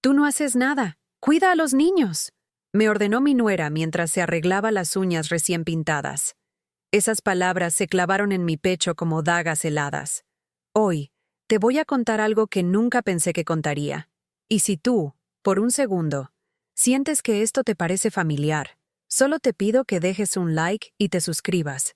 Tú no haces nada. Cuida a los niños, me ordenó mi nuera mientras se arreglaba las uñas recién pintadas. Esas palabras se clavaron en mi pecho como dagas heladas. Hoy, te voy a contar algo que nunca pensé que contaría. Y si tú, por un segundo, sientes que esto te parece familiar, solo te pido que dejes un like y te suscribas.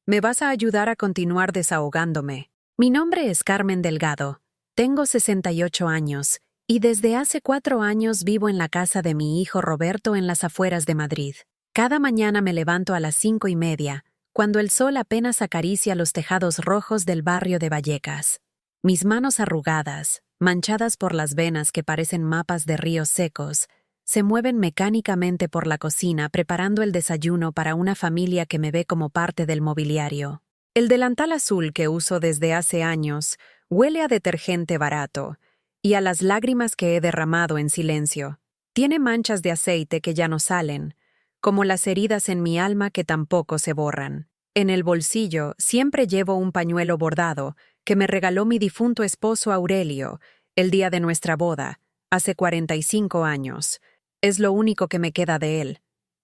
Me vas a ayudar a continuar desahogándome. Mi nombre es Carmen Delgado. Tengo 68 años y desde hace 4 años vivo en la casa de mi hijo Roberto en las afueras de Madrid. Cada mañana me levanto a las 5:30, cuando el sol apenas acaricia los tejados rojos del barrio de Vallecas. Mis manos arrugadas, manchadas por las venas que parecen mapas de ríos secos, se mueven mecánicamente por la cocina preparando el desayuno para una familia que me ve como parte del mobiliario. El delantal azul que uso desde hace años huele a detergente barato y a las lágrimas que he derramado en silencio. Tiene manchas de aceite que ya no salen, como las heridas en mi alma que tampoco se borran. En el bolsillo siempre llevo un pañuelo bordado que me regaló mi difunto esposo Aurelio el día de nuestra boda, hace 45 años. Es lo único que me queda de él,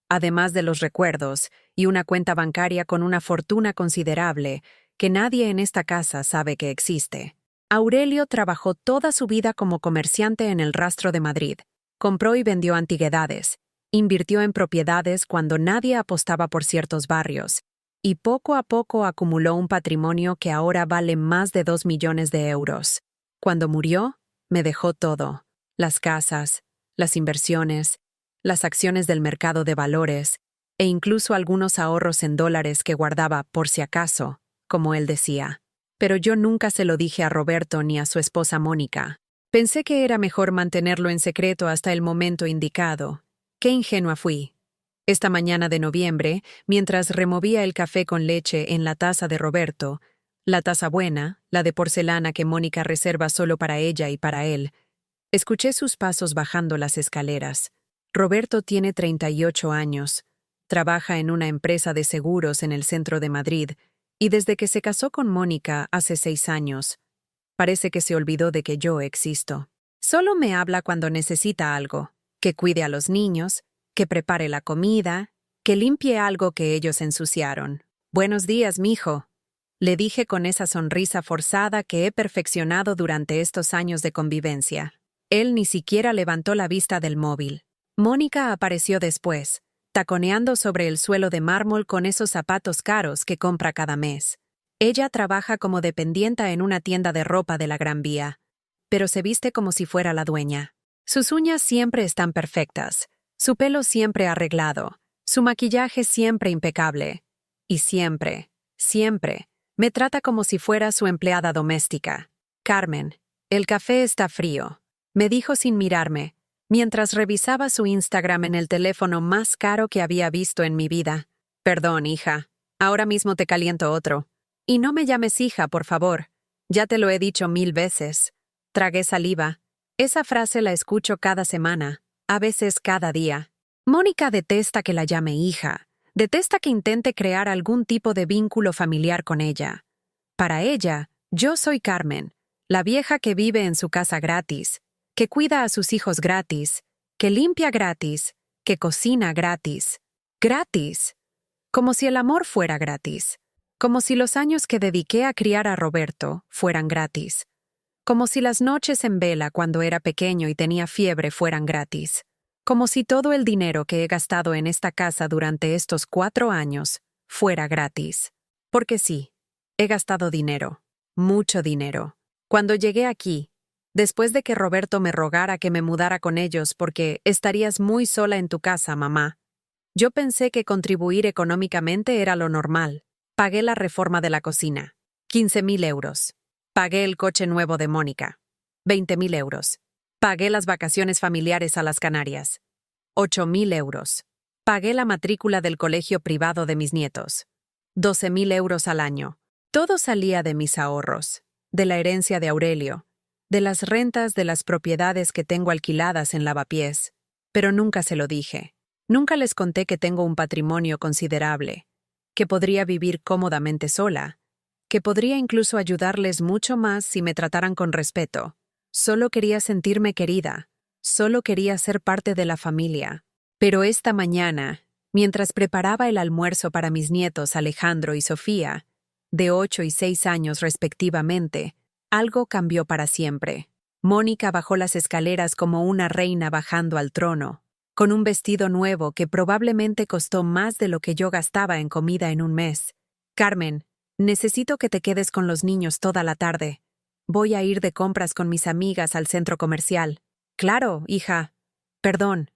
además de los recuerdos y una cuenta bancaria con una fortuna considerable que nadie en esta casa sabe que existe. Aurelio trabajó toda su vida como comerciante en el Rastro de Madrid. Compró y vendió antigüedades, invirtió en propiedades cuando nadie apostaba por ciertos barrios, y poco a poco acumuló un patrimonio que ahora vale más de 2 millones de euros. Cuando murió, me dejó todo: las casas, las inversiones, las acciones del mercado de valores, e incluso algunos ahorros en dólares que guardaba por si acaso, como él decía. Pero yo nunca se lo dije a Roberto ni a su esposa Mónica. Pensé que era mejor mantenerlo en secreto hasta el momento indicado. Qué ingenua fui. Esta mañana de noviembre, mientras removía el café con leche en la taza de Roberto, la taza buena, la de porcelana que Mónica reserva solo para ella y para él, escuché sus pasos bajando las escaleras. Roberto tiene 38 años, trabaja en una empresa de seguros en el centro de Madrid, y desde que se casó con Mónica hace 6 años, parece que se olvidó de que yo existo. Solo me habla cuando necesita algo, que cuide a los niños, que prepare la comida, que limpie algo que ellos ensuciaron. «Buenos días, mijo», le dije con esa sonrisa forzada que he perfeccionado durante estos años de convivencia. Él ni siquiera levantó la vista del móvil. Mónica apareció después, taconeando sobre el suelo de mármol con esos zapatos caros que compra cada mes. Ella trabaja como dependienta en una tienda de ropa de la Gran Vía, pero se viste como si fuera la dueña. Sus uñas siempre están perfectas, su pelo siempre arreglado, su maquillaje siempre impecable. Y siempre, siempre, me trata como si fuera su empleada doméstica. «Carmen, el café está frío», me dijo sin mirarme, mientras revisaba su Instagram en el teléfono más caro que había visto en mi vida. «Perdón, hija. Ahora mismo te caliento otro. Y no me llames hija, por favor. Ya te lo he dicho 1000 veces». Tragué saliva. Esa frase la escucho cada semana, a veces cada día. Mónica detesta que la llame hija. Detesta que intente crear algún tipo de vínculo familiar con ella. Para ella, yo soy Carmen, la vieja que vive en su casa gratis, que cuida a sus hijos gratis, que limpia gratis, que cocina gratis. Gratis. Como si el amor fuera gratis. Como si los años que dediqué a criar a Roberto fueran gratis. Como si las noches en vela cuando era pequeño y tenía fiebre fueran gratis. Como si todo el dinero que he gastado en esta casa durante estos 4 años fuera gratis. Porque sí, he gastado dinero. Mucho dinero. Cuando llegué aquí, después de que Roberto me rogara que me mudara con ellos porque estarías muy sola en tu casa, mamá, yo pensé que contribuir económicamente era lo normal. Pagué la reforma de la cocina, 15.000 euros. Pagué el coche nuevo de Mónica, 20.000 euros. Pagué las vacaciones familiares a las Canarias, 8.000 euros. Pagué la matrícula del colegio privado de mis nietos, 12.000 euros al año. Todo salía de mis ahorros, de la herencia de Aurelio, de las rentas de las propiedades que tengo alquiladas en Lavapiés, pero nunca se lo dije. Nunca les conté que tengo un patrimonio considerable, que podría vivir cómodamente sola, que podría incluso ayudarles mucho más si me trataran con respeto. Solo quería sentirme querida, Solo quería ser parte de la familia. Pero esta mañana, mientras preparaba el almuerzo para mis nietos Alejandro y Sofía, de 8 y 6 años respectivamente, algo cambió para siempre. Mónica bajó las escaleras como una reina bajando al trono, con un vestido nuevo que probablemente costó más de lo que yo gastaba en comida en un mes. Carmen, necesito que te quedes con los niños toda la tarde. Voy a ir de compras con mis amigas al centro comercial. Claro, hija. Perdón,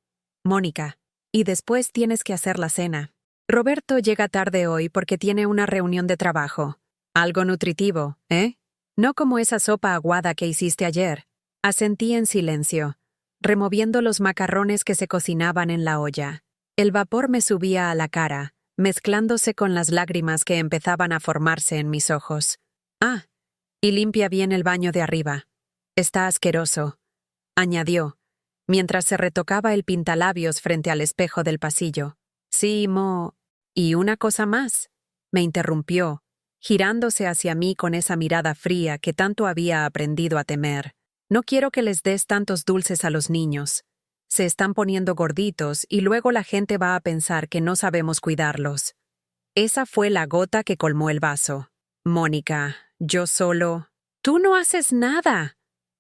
Mónica. Y después tienes que hacer la cena. Roberto llega tarde hoy porque tiene una reunión de trabajo. Algo nutritivo, ¿eh? No como esa sopa aguada que hiciste ayer. Asentí en silencio, removiendo los macarrones que se cocinaban en la olla. El vapor me subía a la cara, mezclándose con las lágrimas que empezaban a formarse en mis ojos. Ah, y limpia bien el baño de arriba. Está asqueroso, añadió, mientras se retocaba el pintalabios frente al espejo del pasillo. Sí, Y una cosa más, me interrumpió, girándose hacia mí con esa mirada fría que tanto había aprendido a temer. No quiero que les des tantos dulces a los niños. Se están poniendo gorditos y luego la gente va a pensar que no sabemos cuidarlos. Esa fue la gota que colmó el vaso. Mónica, yo solo... ¡Tú no haces nada!,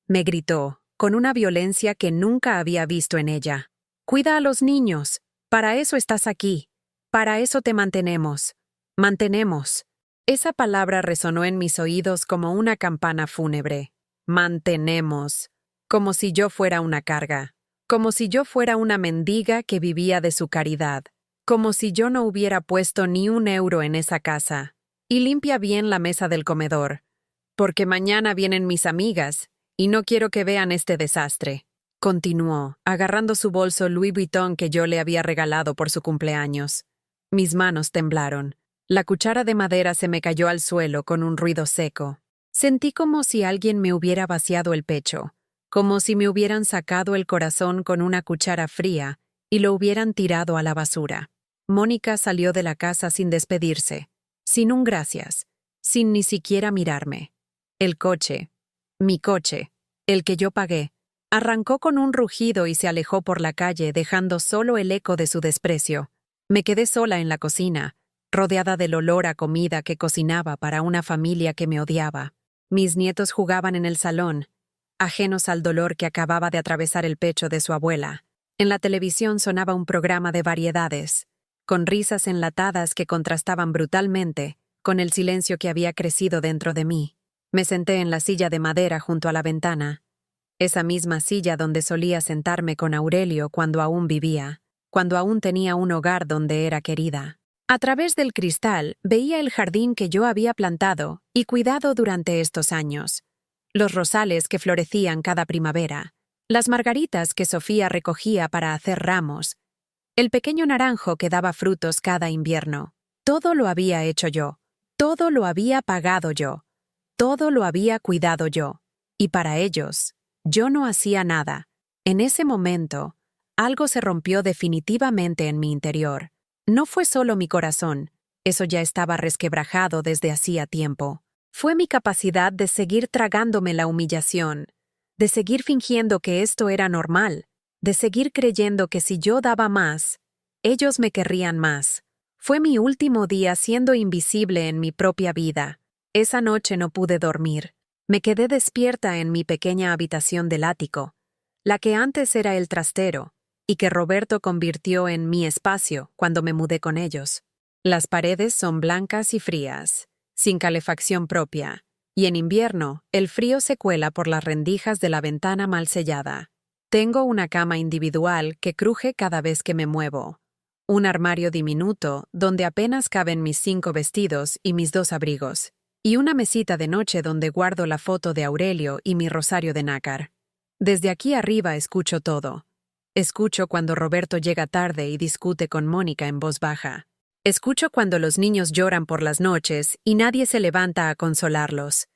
me gritó, con una violencia que nunca había visto en ella. Cuida a los niños. Para eso estás aquí. Para eso te mantenemos. Mantenemos. Esa palabra resonó en mis oídos como una campana fúnebre. Mantenemos. Como si yo fuera una carga. Como si yo fuera una mendiga que vivía de su caridad. Como si yo no hubiera puesto ni un euro en esa casa. Y limpia bien la mesa del comedor. Porque mañana vienen mis amigas, y no quiero que vean este desastre. Continuó, agarrando su bolso Louis Vuitton que yo le había regalado por su cumpleaños. Mis manos temblaron. La cuchara de madera se me cayó al suelo con un ruido seco. Sentí como si alguien me hubiera vaciado el pecho, como si me hubieran sacado el corazón con una cuchara fría y lo hubieran tirado a la basura. Mónica salió de la casa sin despedirse, sin un gracias, sin ni siquiera mirarme. El coche, mi coche, el que yo pagué, arrancó con un rugido y se alejó por la calle dejando solo el eco de su desprecio. Me quedé sola en la cocina, rodeada del olor a comida que cocinaba para una familia que me odiaba. Mis nietos jugaban en el salón, ajenos al dolor que acababa de atravesar el pecho de su abuela. En la televisión sonaba un programa de variedades, con risas enlatadas que contrastaban brutalmente con el silencio que había crecido dentro de mí. Me senté en la silla de madera junto a la ventana, esa misma silla donde solía sentarme con Aurelio cuando aún vivía, cuando aún tenía un hogar donde era querida. A través del cristal veía el jardín que yo había plantado y cuidado durante estos años, los rosales que florecían cada primavera, las margaritas que Sofía recogía para hacer ramos, el pequeño naranjo que daba frutos cada invierno. Todo lo había hecho yo, todo lo había pagado yo, todo lo había cuidado yo, y para ellos, yo no hacía nada. En ese momento, algo se rompió definitivamente en mi interior. No fue solo mi corazón, eso ya estaba resquebrajado desde hacía tiempo. Fue mi capacidad de seguir tragándome la humillación, de seguir fingiendo que esto era normal, de seguir creyendo que si yo daba más, ellos me querrían más. Fue mi último día siendo invisible en mi propia vida. Esa noche no pude dormir. Me quedé despierta en mi pequeña habitación del ático, la que antes era el trastero, y que Roberto convirtió en mi espacio cuando me mudé con ellos. Las paredes son blancas y frías, sin calefacción propia, y en invierno el frío se cuela por las rendijas de la ventana mal sellada. Tengo una cama individual que cruje cada vez que me muevo, un armario diminuto donde apenas caben mis 5 vestidos y mis 2 abrigos, y una mesita de noche donde guardo la foto de Aurelio y mi rosario de nácar. Desde aquí arriba escucho todo. Escucho cuando Roberto llega tarde y discute con Mónica en voz baja. Escucho cuando los niños lloran por las noches y nadie se levanta a consolarlos.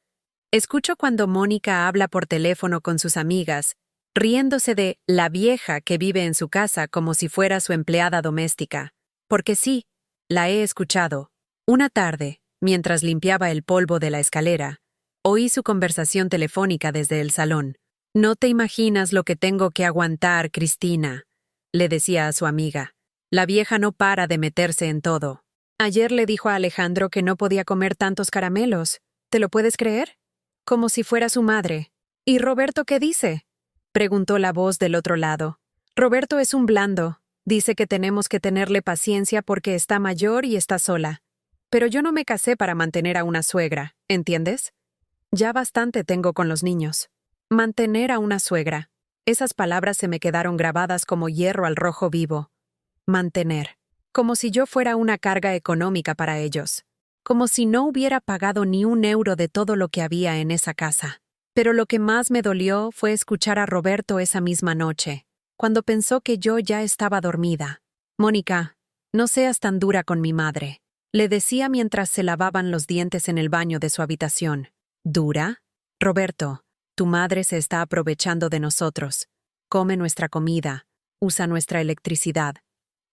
Escucho cuando Mónica habla por teléfono con sus amigas, riéndose de la vieja que vive en su casa como si fuera su empleada doméstica. Porque sí, la he escuchado. Una tarde, mientras limpiaba el polvo de la escalera, oí su conversación telefónica desde el salón. No te imaginas lo que tengo que aguantar, Cristina, le decía a su amiga. La vieja no para de meterse en todo. Ayer le dijo a Alejandro que no podía comer tantos caramelos. ¿Te lo puedes creer? Como si fuera su madre. ¿Y Roberto qué dice? Preguntó la voz del otro lado. Roberto es un blando. Dice que tenemos que tenerle paciencia porque está mayor y está sola. Pero yo no me casé para mantener a una suegra, ¿entiendes? Ya bastante tengo con los niños. Mantener a una suegra. Esas palabras se me quedaron grabadas como hierro al rojo vivo. Mantener. Como si yo fuera una carga económica para ellos. Como si no hubiera pagado ni un euro de todo lo que había en esa casa. Pero lo que más me dolió fue escuchar a Roberto esa misma noche, cuando pensó que yo ya estaba dormida. Mónica, no seas tan dura con mi madre, le decía mientras se lavaban los dientes en el baño de su habitación. ¿Dura? Roberto, tu madre se está aprovechando de nosotros. Come nuestra comida, usa nuestra electricidad,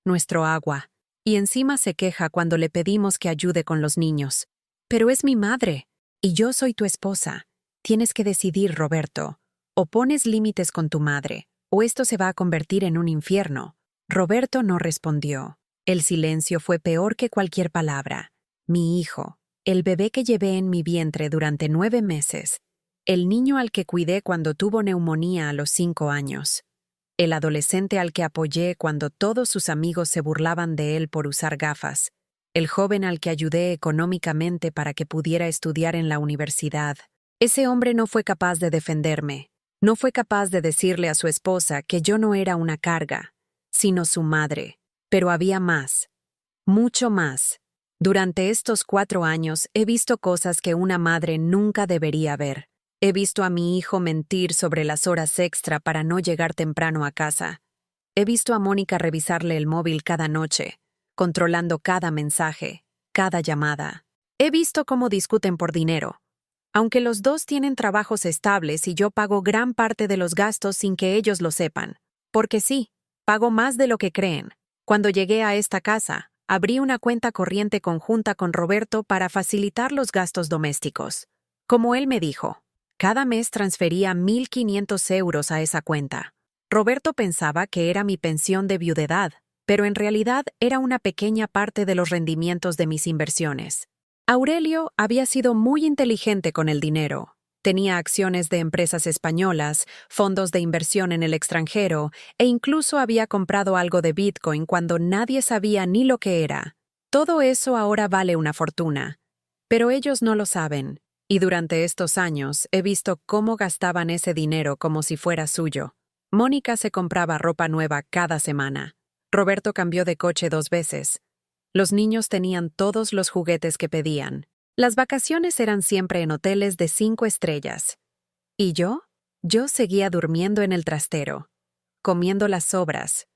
nuestro agua, y encima se queja cuando le pedimos que ayude con los niños. Pero es mi madre, y yo soy tu esposa. Tienes que decidir, Roberto. O pones límites con tu madre, o esto se va a convertir en un infierno. Roberto no respondió. El silencio fue peor que cualquier palabra. Mi hijo, el bebé que llevé en mi vientre durante 9 meses, el niño al que cuidé cuando tuvo neumonía a los 5 años, el adolescente al que apoyé cuando todos sus amigos se burlaban de él por usar gafas, el joven al que ayudé económicamente para que pudiera estudiar en la universidad. Ese hombre no fue capaz de defenderme, no fue capaz de decirle a su esposa que yo no era una carga, sino su madre. Pero había más, mucho más. Durante estos 4 años he visto cosas que una madre nunca debería ver. He visto a mi hijo mentir sobre las horas extra para no llegar temprano a casa. He visto a Mónica revisarle el móvil cada noche, controlando cada mensaje, cada llamada. He visto cómo discuten por dinero. Aunque los dos tienen trabajos estables y yo pago gran parte de los gastos sin que ellos lo sepan. Porque sí, pago más de lo que creen. Cuando llegué a esta casa, abrí una cuenta corriente conjunta con Roberto para facilitar los gastos domésticos. Como él me dijo, cada mes transfería 1.500 euros a esa cuenta. Roberto pensaba que era mi pensión de viudedad, pero en realidad era una pequeña parte de los rendimientos de mis inversiones. Aurelio había sido muy inteligente con el dinero. Tenía acciones de empresas españolas, fondos de inversión en el extranjero e incluso había comprado algo de Bitcoin cuando nadie sabía ni lo que era. Todo eso ahora vale una fortuna. Pero ellos no lo saben, y durante estos años he visto cómo gastaban ese dinero como si fuera suyo. Mónica se compraba ropa nueva cada semana. Roberto cambió de coche 2 veces. Los niños tenían todos los juguetes que pedían. Las vacaciones eran siempre en hoteles de 5 estrellas. ¿Y yo? Yo seguía durmiendo en el trastero, comiendo las sobras,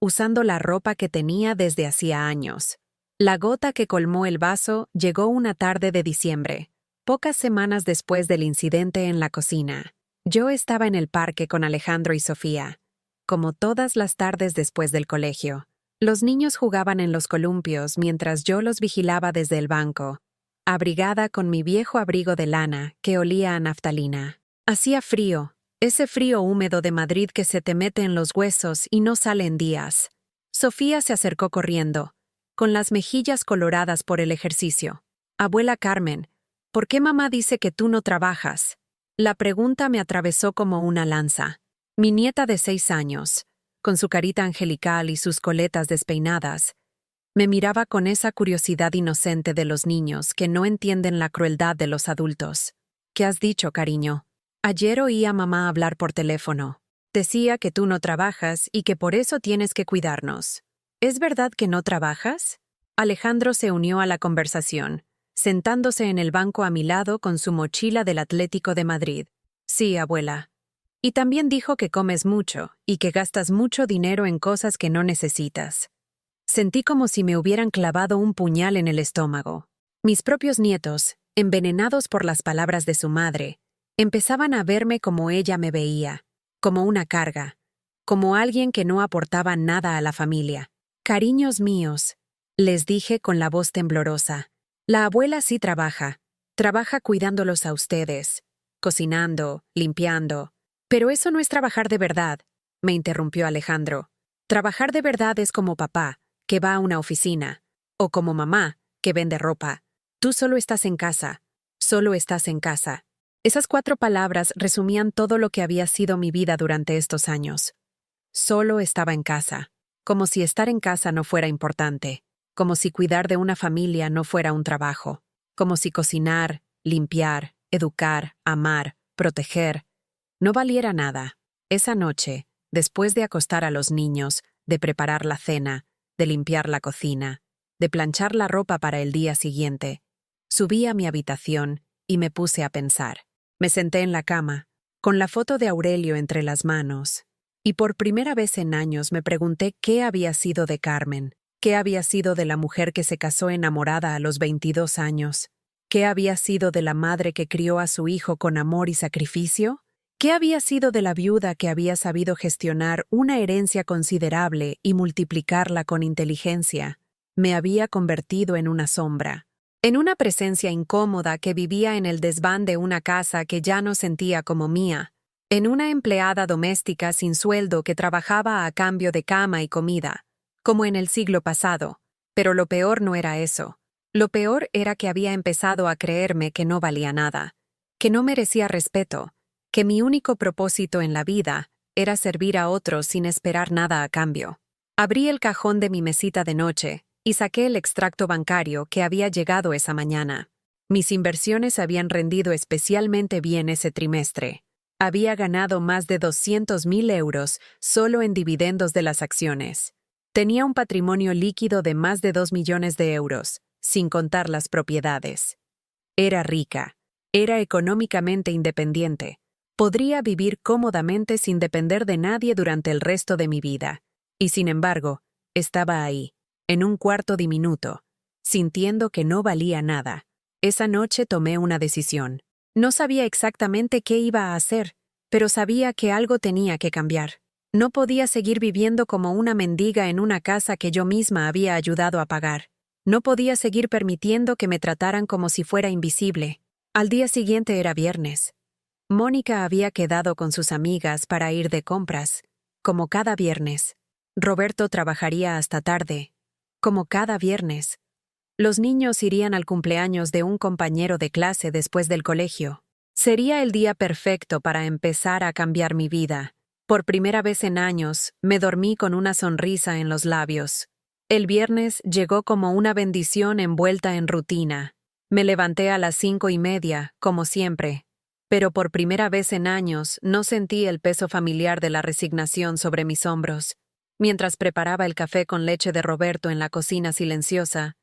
usando la ropa que tenía desde hacía años. La gota que colmó el vaso llegó una tarde de diciembre, pocas semanas después del incidente en la cocina. Yo estaba en el parque con Alejandro y Sofía, como todas las tardes después del colegio. Los niños jugaban en los columpios mientras yo los vigilaba desde el banco, abrigada con mi viejo abrigo de lana que olía a naftalina. Hacía frío, ese frío húmedo de Madrid que se te mete en los huesos y no sale en días. Sofía se acercó corriendo, con las mejillas coloradas por el ejercicio. Abuela Carmen, ¿por qué mamá dice que tú no trabajas? La pregunta me atravesó como una lanza. Mi nieta de 6 años, con su carita angelical y sus coletas despeinadas, me miraba con esa curiosidad inocente de los niños que no entienden la crueldad de los adultos. ¿Qué has dicho, cariño? Ayer oí a mamá hablar por teléfono. Decía que tú no trabajas y que por eso tienes que cuidarnos. ¿Es verdad que no trabajas? Alejandro se unió a la conversación, sentándose en el banco a mi lado con su mochila del Atlético de Madrid. Sí, abuela. Y también dijo que comes mucho y que gastas mucho dinero en cosas que no necesitas. Sentí como si me hubieran clavado un puñal en el estómago. Mis propios nietos, envenenados por las palabras de su madre, empezaban a verme como ella me veía, como una carga, como alguien que no aportaba nada a la familia. Cariños míos, les dije con la voz temblorosa, la abuela sí trabaja cuidándolos a ustedes, cocinando, limpiando. Pero eso no es trabajar de verdad, me interrumpió Alejandro. Trabajar de verdad es como papá, que va a una oficina, o como mamá, que vende ropa. Tú solo estás en casa. Solo estás en casa. Esas 4 palabras resumían todo lo que había sido mi vida durante estos años. Solo estaba en casa. Como si estar en casa no fuera importante. Como si cuidar de una familia no fuera un trabajo. Como si cocinar, limpiar, educar, amar, proteger, no valiera nada. Esa noche, después de acostar a los niños, de preparar la cena, de limpiar la cocina, de planchar la ropa para el día siguiente, subí a mi habitación y me puse a pensar. Me senté en la cama, con la foto de Aurelio entre las manos, y por primera vez en años me pregunté qué había sido de Carmen, qué había sido de la mujer que se casó enamorada a los 22 años, qué había sido de la madre que crió a su hijo con amor y sacrificio. ¿Qué había sido de la viuda que había sabido gestionar una herencia considerable y multiplicarla con inteligencia? Me había convertido en una sombra, en una presencia incómoda que vivía en el desván de una casa que ya no sentía como mía, en una empleada doméstica sin sueldo que trabajaba a cambio de cama y comida, como en el siglo pasado. Pero lo peor no era eso. Lo peor era que había empezado a creerme que no valía nada, que no merecía respeto, que mi único propósito en la vida era servir a otros sin esperar nada a cambio. Abrí el cajón de mi mesita de noche y saqué el extracto bancario que había llegado esa mañana. Mis inversiones habían rendido especialmente bien ese trimestre. Había ganado más de 200.000 euros solo en dividendos de las acciones. Tenía un patrimonio líquido de más de 2 millones de euros, sin contar las propiedades. Era rica. Era económicamente independiente. Podría vivir cómodamente sin depender de nadie durante el resto de mi vida. Y sin embargo, estaba ahí, en un cuarto diminuto, sintiendo que no valía nada. Esa noche tomé una decisión. No sabía exactamente qué iba a hacer, pero sabía que algo tenía que cambiar. No podía seguir viviendo como una mendiga en una casa que yo misma había ayudado a pagar. No podía seguir permitiendo que me trataran como si fuera invisible. Al día siguiente era viernes. Mónica había quedado con sus amigas para ir de compras, como cada viernes. Roberto trabajaría hasta tarde, como cada viernes. Los niños irían al cumpleaños de un compañero de clase después del colegio. Sería el día perfecto para empezar a cambiar mi vida. Por primera vez en años, me dormí con una sonrisa en los labios. El viernes llegó como una bendición envuelta en rutina. Me levanté a las 5:30, como siempre. Pero por primera vez en años no sentí el peso familiar de la resignación sobre mis hombros. Mientras preparaba el café con leche de Roberto en la cocina silenciosa,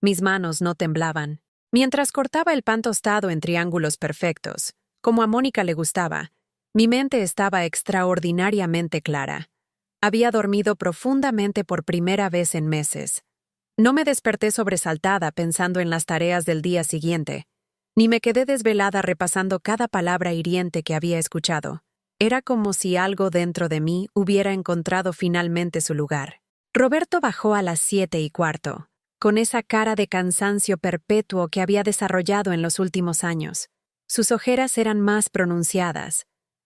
mis manos no temblaban. Mientras cortaba el pan tostado en triángulos perfectos, como a Mónica le gustaba, mi mente estaba extraordinariamente clara. Había dormido profundamente por primera vez en meses. No me desperté sobresaltada pensando en las tareas del día siguiente, ni me quedé desvelada repasando cada palabra hiriente que había escuchado. Era como si algo dentro de mí hubiera encontrado finalmente su lugar. Roberto bajó a las 7:15, con esa cara de cansancio perpetuo que había desarrollado en los últimos años. Sus ojeras eran más pronunciadas.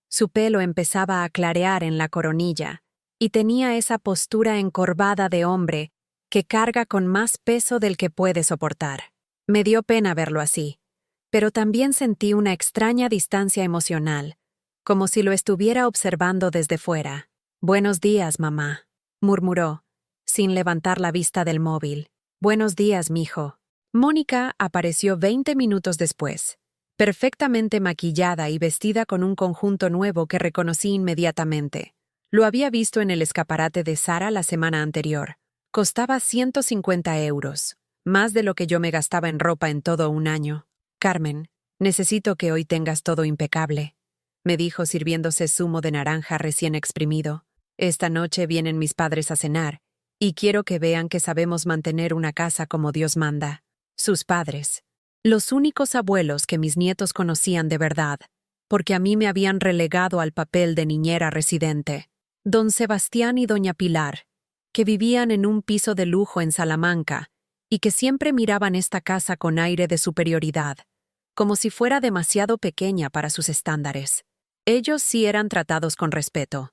Su pelo empezaba a clarear en la coronilla, y tenía esa postura encorvada de hombre que carga con más peso del que puede soportar. Me dio pena verlo así, pero también sentí una extraña distancia emocional, como si lo estuviera observando desde fuera. «Buenos días, mamá», murmuró, sin levantar la vista del móvil. «Buenos días, mijo». Mónica apareció 20 minutos después, perfectamente maquillada y vestida con un conjunto nuevo que reconocí inmediatamente. Lo había visto en el escaparate de Zara la semana anterior. Costaba 150 euros, más de lo que yo me gastaba en ropa en todo un año. «Carmen, necesito que hoy tengas todo impecable», me dijo sirviéndose zumo de naranja recién exprimido. «Esta noche vienen mis padres a cenar, y quiero que vean que sabemos mantener una casa como Dios manda». Sus padres. Los únicos abuelos que mis nietos conocían de verdad, porque a mí me habían relegado al papel de niñera residente. Don Sebastián y doña Pilar, que vivían en un piso de lujo en Salamanca, y que siempre miraban esta casa con aire de superioridad, como si fuera demasiado pequeña para sus estándares. Ellos sí eran tratados con respeto.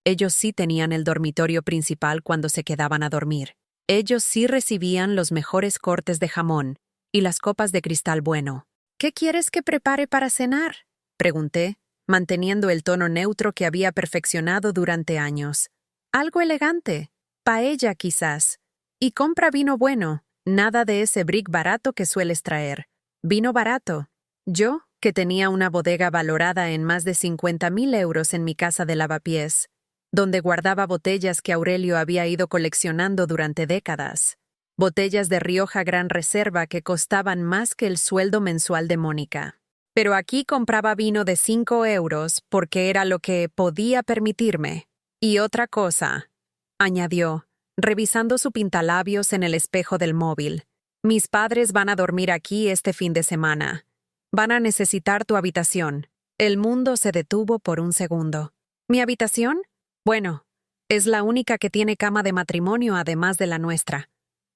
Ellos sí tenían el dormitorio principal cuando se quedaban a dormir. Ellos sí recibían los mejores cortes de jamón y las copas de cristal bueno. ¿Qué quieres que prepare para cenar?, pregunté, manteniendo el tono neutro que había perfeccionado durante años. Algo elegante. Paella, quizás. Y compra vino bueno. Nada de ese brick barato que sueles traer. Vino barato. Yo, que tenía una bodega valorada en más de 50.000 euros en mi casa de lavapiés, donde guardaba botellas que Aurelio había ido coleccionando durante décadas. Botellas de Rioja Gran Reserva que costaban más que el sueldo mensual de Mónica. Pero aquí compraba vino de 5 euros porque era lo que podía permitirme. Y otra cosa, añadió, revisando su pintalabios en el espejo del móvil. Mis padres van a dormir aquí este fin de semana. Van a necesitar tu habitación. El mundo se detuvo por un segundo. ¿Mi habitación? Bueno, es la única que tiene cama de matrimonio además de la nuestra.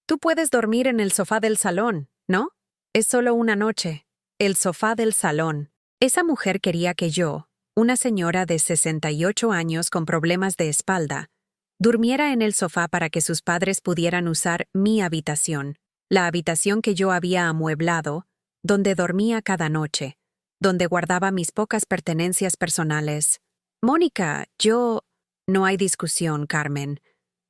Tú puedes dormir en el sofá del salón, ¿no? Es solo una noche. El sofá del salón. Esa mujer quería que yo, una señora de 68 años con problemas de espalda, durmiera en el sofá para que sus padres pudieran usar mi habitación, la habitación que yo había amueblado, donde dormía cada noche, donde guardaba mis pocas pertenencias personales. Mónica, yo... No hay discusión, Carmen.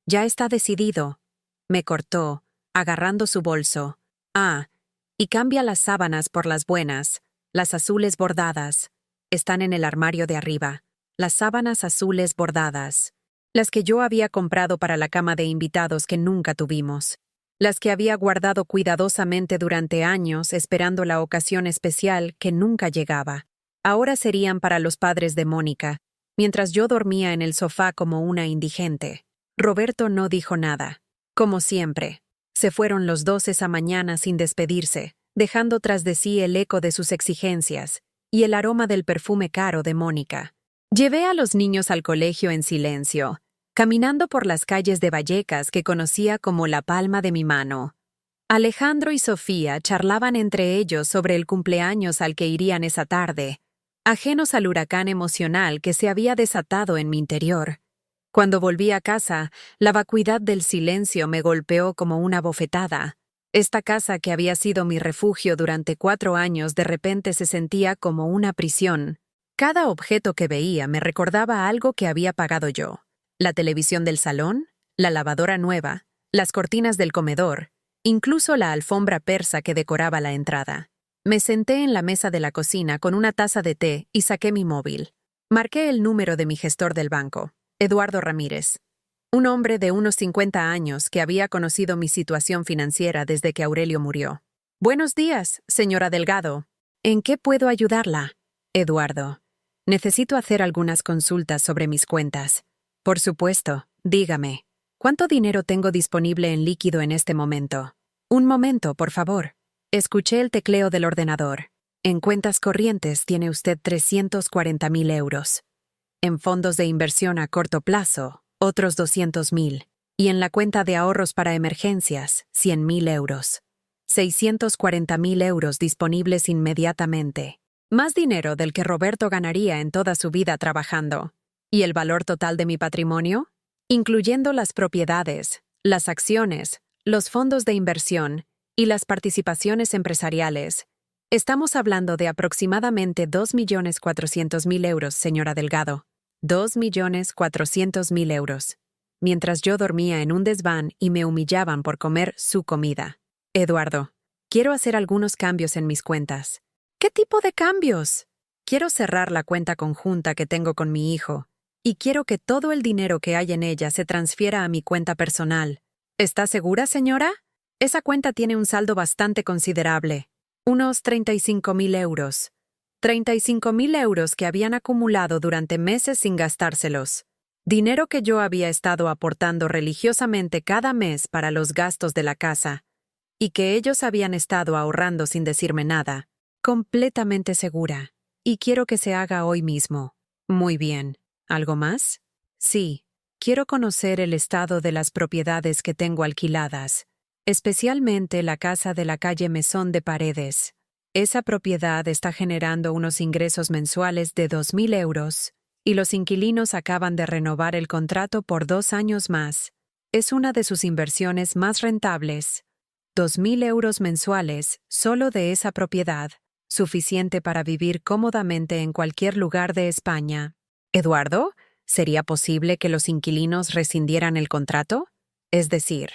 Ya está decidido. Me cortó, agarrando su bolso. Y cambia las sábanas por las buenas, las azules bordadas. Están en el armario de arriba. Las sábanas azules bordadas. Las que yo había comprado para la cama de invitados que nunca tuvimos. Las que había guardado cuidadosamente durante años esperando la ocasión especial que nunca llegaba. Ahora serían para los padres de Mónica, mientras yo dormía en el sofá como una indigente. Roberto no dijo nada. Como siempre. Se fueron los dos esa mañana sin despedirse, dejando tras de sí el eco de sus exigencias y el aroma del perfume caro de Mónica. Llevé a los niños al colegio en silencio, caminando por las calles de Vallecas que conocía como la palma de mi mano. Alejandro y Sofía charlaban entre ellos sobre el cumpleaños al que irían esa tarde, ajenos al huracán emocional que se había desatado en mi interior. Cuando volví a casa, la vacuidad del silencio me golpeó como una bofetada. Esta casa que había sido mi refugio durante 4 años de repente se sentía como una prisión. Cada objeto que veía me recordaba algo que había pagado yo. La televisión del salón, la lavadora nueva, las cortinas del comedor, incluso la alfombra persa que decoraba la entrada. Me senté en la mesa de la cocina con una taza de té y saqué mi móvil. Marqué el número de mi gestor del banco, Eduardo Ramírez, un hombre de unos 50 años que había conocido mi situación financiera desde que Aurelio murió. Buenos días, señora Delgado. ¿En qué puedo ayudarla? Eduardo. Necesito hacer algunas consultas sobre mis cuentas. Por supuesto, dígame. ¿Cuánto dinero tengo disponible en líquido en este momento? Un momento, por favor. Escuché el tecleo del ordenador. En cuentas corrientes tiene usted 340.000 euros. En fondos de inversión a corto plazo, otros 200.000. Y en la cuenta de ahorros para emergencias, 100.000 euros. 640.000 euros disponibles inmediatamente. Más dinero del que Roberto ganaría en toda su vida trabajando. ¿Y el valor total de mi patrimonio? Incluyendo las propiedades, las acciones, los fondos de inversión y las participaciones empresariales. Estamos hablando de aproximadamente 2.400.000 euros, señora Delgado. 2.400.000 euros. Mientras yo dormía en un desván y me humillaban por comer su comida. Eduardo, quiero hacer algunos cambios en mis cuentas. ¿Qué tipo de cambios? Quiero cerrar la cuenta conjunta que tengo con mi hijo, y quiero que todo el dinero que hay en ella se transfiera a mi cuenta personal. ¿Está segura, señora? Esa cuenta tiene un saldo bastante considerable. Unos 35.000 euros. 35.000 euros que habían acumulado durante meses sin gastárselos. Dinero que yo había estado aportando religiosamente cada mes para los gastos de la casa, y que ellos habían estado ahorrando sin decirme nada. Completamente segura. Y quiero que se haga hoy mismo. Muy bien. ¿Algo más? Sí. Quiero conocer el estado de las propiedades que tengo alquiladas, especialmente la casa de la calle Mesón de Paredes. Esa propiedad está generando unos ingresos mensuales de 2.000 euros, y los inquilinos acaban de renovar el contrato por 2 años más. Es una de sus inversiones más rentables. 2.000 euros mensuales solo de esa propiedad, suficiente para vivir cómodamente en cualquier lugar de España. Eduardo, ¿sería posible que los inquilinos rescindieran el contrato? Es decir,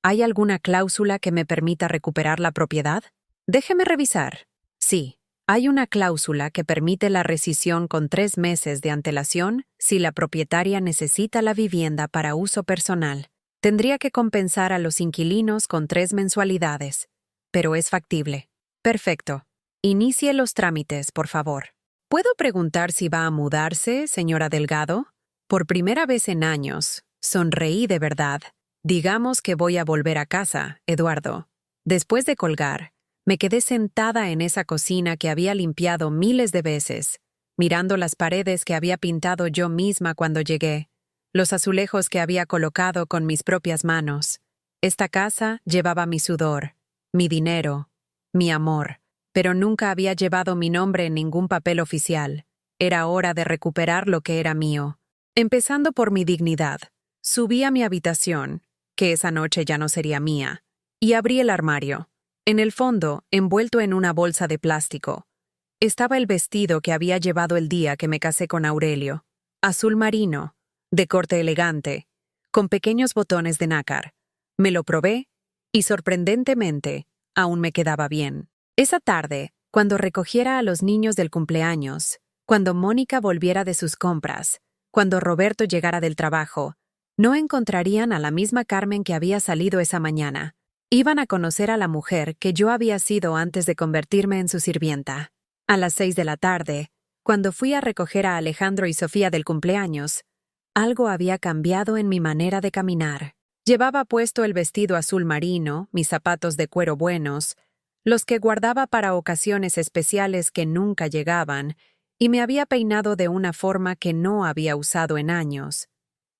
¿hay alguna cláusula que me permita recuperar la propiedad? Déjeme revisar. Sí, hay una cláusula que permite la rescisión con 3 meses de antelación si la propietaria necesita la vivienda para uso personal. Tendría que compensar a los inquilinos con 3 mensualidades, pero es factible. Perfecto. Inicie los trámites, por favor. ¿Puedo preguntar si va a mudarse, señora Delgado? Por primera vez en años, sonreí de verdad. Digamos que voy a volver a casa, Eduardo. Después de colgar, me quedé sentada en esa cocina que había limpiado miles de veces, mirando las paredes que había pintado yo misma cuando llegué, los azulejos que había colocado con mis propias manos. Esta casa llevaba mi sudor, mi dinero, mi amor, pero nunca había llevado mi nombre en ningún papel oficial. Era hora de recuperar lo que era mío. Empezando por mi dignidad, subí a mi habitación, que esa noche ya no sería mía, y abrí el armario. En el fondo, envuelto en una bolsa de plástico, estaba el vestido que había llevado el día que me casé con Aurelio, azul marino, de corte elegante, con pequeños botones de nácar. Me lo probé y, sorprendentemente, aún me quedaba bien. Esa tarde, cuando recogiera a los niños del cumpleaños, cuando Mónica volviera de sus compras, cuando Roberto llegara del trabajo, no encontrarían a la misma Carmen que había salido esa mañana. Iban a conocer a la mujer que yo había sido antes de convertirme en su sirvienta. A las 6 de la tarde, cuando fui a recoger a Alejandro y Sofía del cumpleaños, algo había cambiado en mi manera de caminar. Llevaba puesto el vestido azul marino, mis zapatos de cuero buenos, los que guardaba para ocasiones especiales que nunca llegaban, y me había peinado de una forma que no había usado en años.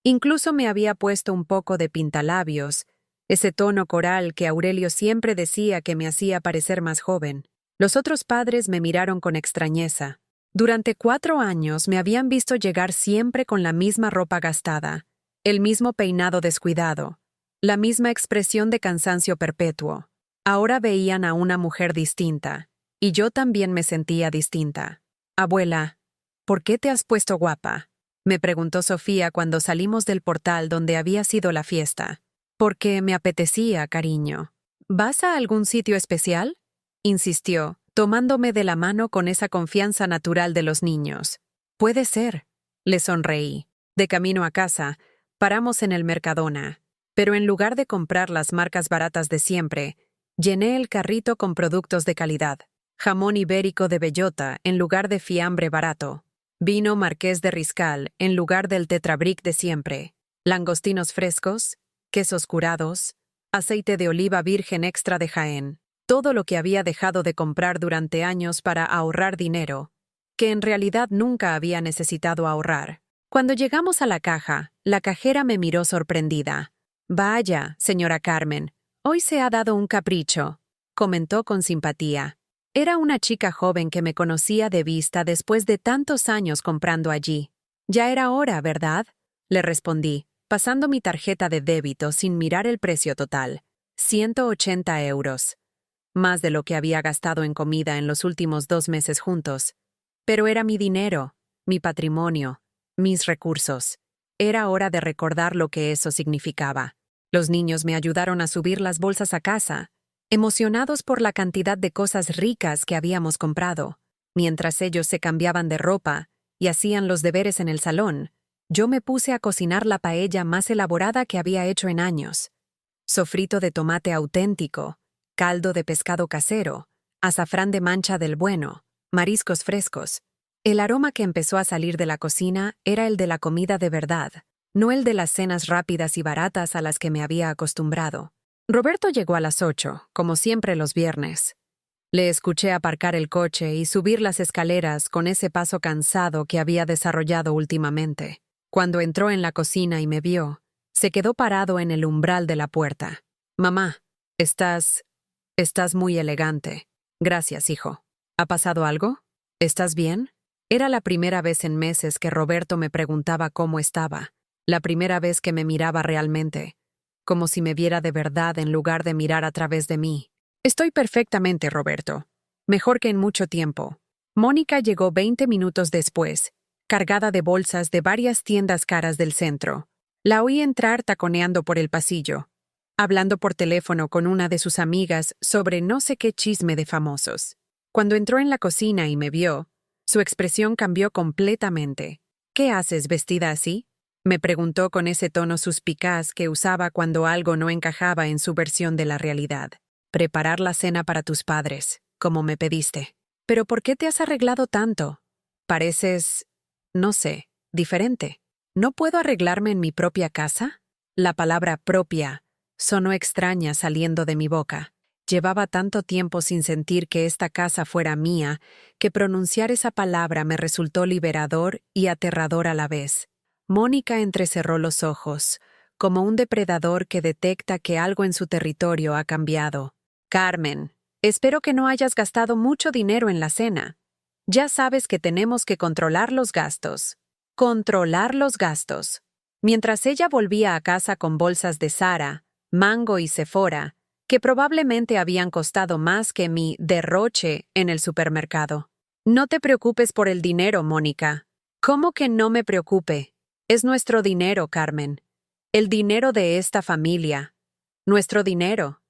Incluso me había puesto un poco de pintalabios, ese tono coral que Aurelio siempre decía que me hacía parecer más joven. Los otros padres me miraron con extrañeza. Durante 4 años me habían visto llegar siempre con la misma ropa gastada, el mismo peinado descuidado, la misma expresión de cansancio perpetuo. Ahora veían a una mujer distinta, y yo también me sentía distinta. Abuela, ¿por qué te has puesto guapa?, me preguntó Sofía cuando salimos del portal donde había sido la fiesta. Porque me apetecía, cariño. ¿Vas a algún sitio especial?, insistió, tomándome de la mano con esa confianza natural de los niños. Puede ser, le sonreí. De camino a casa, paramos en el Mercadona, pero en lugar de comprar las marcas baratas de siempre, llené el carrito con productos de calidad. Jamón ibérico de bellota en lugar de fiambre barato. Vino Marqués de Riscal en lugar del Tetrabric de siempre. Langostinos frescos, quesos curados, aceite de oliva virgen extra de Jaén. Todo lo que había dejado de comprar durante años para ahorrar dinero, que en realidad nunca había necesitado ahorrar. Cuando llegamos a la caja, la cajera me miró sorprendida. «Vaya, señora Carmen, hoy se ha dado un capricho», comentó con simpatía. Era una chica joven que me conocía de vista después de tantos años comprando allí. «Ya era hora, ¿verdad?», le respondí, pasando mi tarjeta de débito sin mirar el precio total. 180 euros. Más de lo que había gastado en comida en los últimos 2 meses juntos. Pero era mi dinero, mi patrimonio, mis recursos. Era hora de recordar lo que eso significaba. Los niños me ayudaron a subir las bolsas a casa, emocionados por la cantidad de cosas ricas que habíamos comprado. Mientras ellos se cambiaban de ropa y hacían los deberes en el salón, yo me puse a cocinar la paella más elaborada que había hecho en años. Sofrito de tomate auténtico, caldo de pescado casero, azafrán de mancha del bueno, mariscos frescos. El aroma que empezó a salir de la cocina era el de la comida de verdad, no el de las cenas rápidas y baratas a las que me había acostumbrado. Roberto llegó a las 8, como siempre los viernes. Le escuché aparcar el coche y subir las escaleras con ese paso cansado que había desarrollado últimamente. Cuando entró en la cocina y me vio, se quedó parado en el umbral de la puerta. «Mamá, estás muy elegante», Gracias, hijo. ¿Ha pasado algo? ¿Estás bien? Era la primera vez en meses que Roberto me preguntaba cómo estaba, la primera vez que me miraba realmente, como si me viera de verdad en lugar de mirar a través de mí. Estoy perfectamente, Roberto. Mejor que en mucho tiempo. Mónica llegó 20 minutos después, cargada de bolsas de varias tiendas caras del centro. La oí entrar taconeando por el pasillo, hablando por teléfono con una de sus amigas sobre no sé qué chisme de famosos. Cuando entró en la cocina y me vio, su expresión cambió completamente. ¿Qué haces vestida así? Me preguntó con ese tono suspicaz que usaba cuando algo no encajaba en su versión de la realidad. Preparar la cena para tus padres, como me pediste. ¿Pero por qué te has arreglado tanto? Pareces, no sé, diferente. ¿No puedo arreglarme en mi propia casa? La palabra propia sonó extraña saliendo de mi boca. Llevaba tanto tiempo sin sentir que esta casa fuera mía, que pronunciar esa palabra me resultó liberador y aterrador a la vez. Mónica entrecerró los ojos, como un depredador que detecta que algo en su territorio ha cambiado. Carmen, espero que no hayas gastado mucho dinero en la cena. Ya sabes que tenemos que controlar los gastos. Controlar los gastos. Mientras ella volvía a casa con bolsas de Zara, Mango y Sephora, que probablemente habían costado más que mi derroche en el supermercado. No te preocupes por el dinero, Mónica. ¿Cómo que no me preocupe? Es nuestro dinero, Carmen. El dinero de esta familia. Nuestro dinero.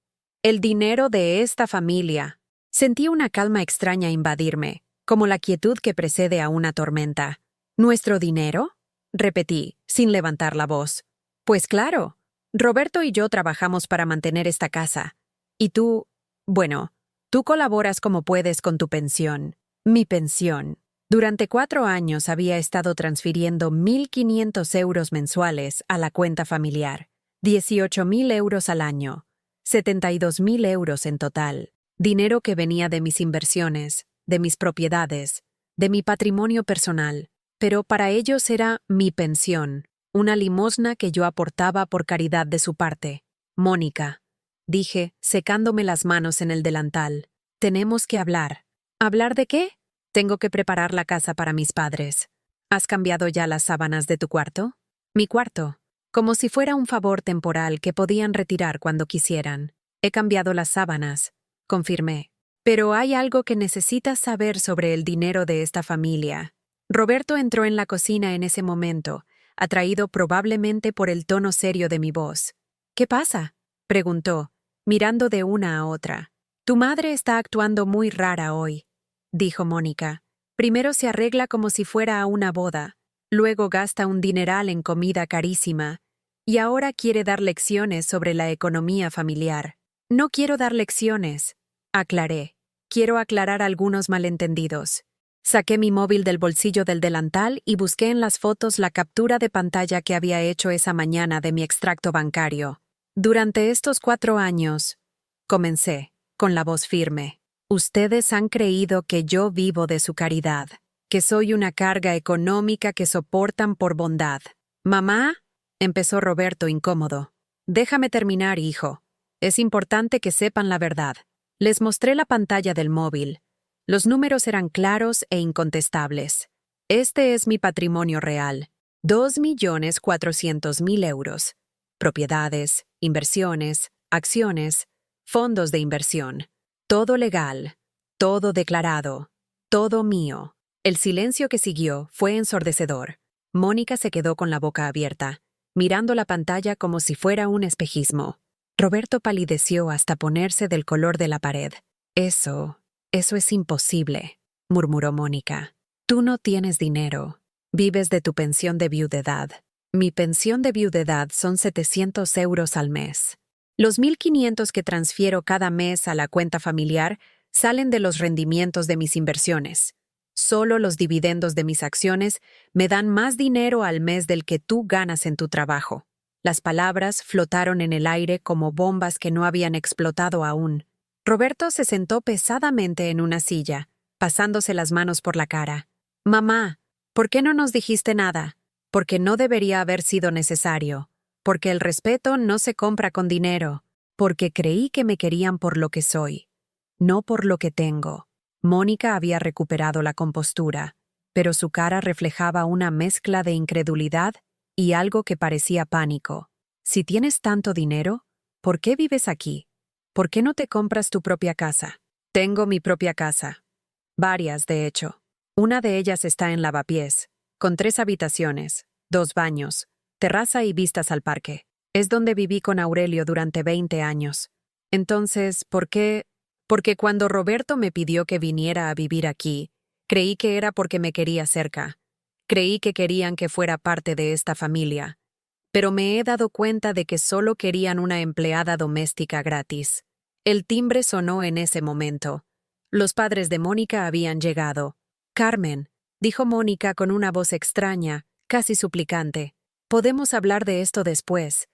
El dinero de esta familia. Sentí una calma extraña invadirme, como la quietud que precede a una tormenta. ¿Nuestro dinero? Repetí, sin levantar la voz. Pues claro. Roberto y yo trabajamos para mantener esta casa. Y tú, bueno, tú colaboras como puedes con tu pensión. Mi pensión. Durante 4 años había estado transfiriendo 1.500 euros mensuales a la cuenta familiar. 18.000 euros al año. 72.000 euros en total. Dinero que venía de mis inversiones, de mis propiedades, de mi patrimonio personal. Pero para ellos era mi pensión. Una limosna que yo aportaba por caridad de su parte. Mónica, dije, secándome las manos en el delantal. Tenemos que hablar. ¿Hablar de qué? Tengo que preparar la casa para mis padres. ¿Has cambiado ya las sábanas de tu cuarto? Mi cuarto. Como si fuera un favor temporal que podían retirar cuando quisieran. He cambiado las sábanas, confirmé. Pero hay algo que necesitas saber sobre el dinero de esta familia. Roberto entró en la cocina en ese momento, atraído probablemente por el tono serio de mi voz. ¿Qué pasa? Preguntó, mirando de una a otra. Tu madre está actuando muy rara hoy, dijo Mónica. Primero se arregla como si fuera a una boda, luego gasta un dineral en comida carísima, y ahora quiere dar lecciones sobre la economía familiar. No quiero dar lecciones, aclaré. Quiero aclarar algunos malentendidos. Saqué mi móvil del bolsillo del delantal y busqué en las fotos la captura de pantalla que había hecho esa mañana de mi extracto bancario. Durante estos 4 años, comencé, con la voz firme. Ustedes han creído que yo vivo de su caridad, que soy una carga económica que soportan por bondad. ¿Mamá? Empezó Roberto incómodo. Déjame terminar, hijo. Es importante que sepan la verdad. Les mostré la pantalla del móvil. Los números eran claros e incontestables. Este es mi patrimonio real. 2.400.000 euros. Propiedades, inversiones, acciones, fondos de inversión. Todo legal, todo declarado, todo mío. El silencio que siguió fue ensordecedor. Mónica se quedó con la boca abierta, mirando la pantalla como si fuera un espejismo. Roberto palideció hasta ponerse del color de la pared. Eso es imposible, murmuró Mónica. Tú no tienes dinero. Vives de tu pensión de viudedad. Mi pensión de viudedad son 700 euros al mes. Los 1.500 que transfiero cada mes a la cuenta familiar salen de los rendimientos de mis inversiones. Solo los dividendos de mis acciones me dan más dinero al mes del que tú ganas en tu trabajo. Las palabras flotaron en el aire como bombas que no habían explotado aún. Roberto se sentó pesadamente en una silla, pasándose las manos por la cara. Mamá, ¿por qué no nos dijiste nada? Porque no debería haber sido necesario. Porque el respeto no se compra con dinero. Porque creí que me querían por lo que soy. no por lo que tengo. Mónica había recuperado la compostura, pero su cara reflejaba una mezcla de incredulidad y algo que parecía pánico. Si tienes tanto dinero, ¿por qué vives aquí? ¿Por qué no te compras tu propia casa? Tengo mi propia casa. Varias, de hecho. Una de ellas está en Lavapiés, con 3 habitaciones, 2 baños, terraza y vistas al parque. Es donde viví con Aurelio durante 20 años. Entonces, ¿por qué? Porque cuando Roberto me pidió que viniera a vivir aquí, creí que era porque me quería cerca. Creí que querían que fuera parte de esta familia. Pero me he dado cuenta de que solo querían una empleada doméstica gratis. El timbre sonó en ese momento. Los padres de Mónica habían llegado. «Carmen», dijo Mónica con una voz extraña, casi suplicante. «Podemos hablar de esto después.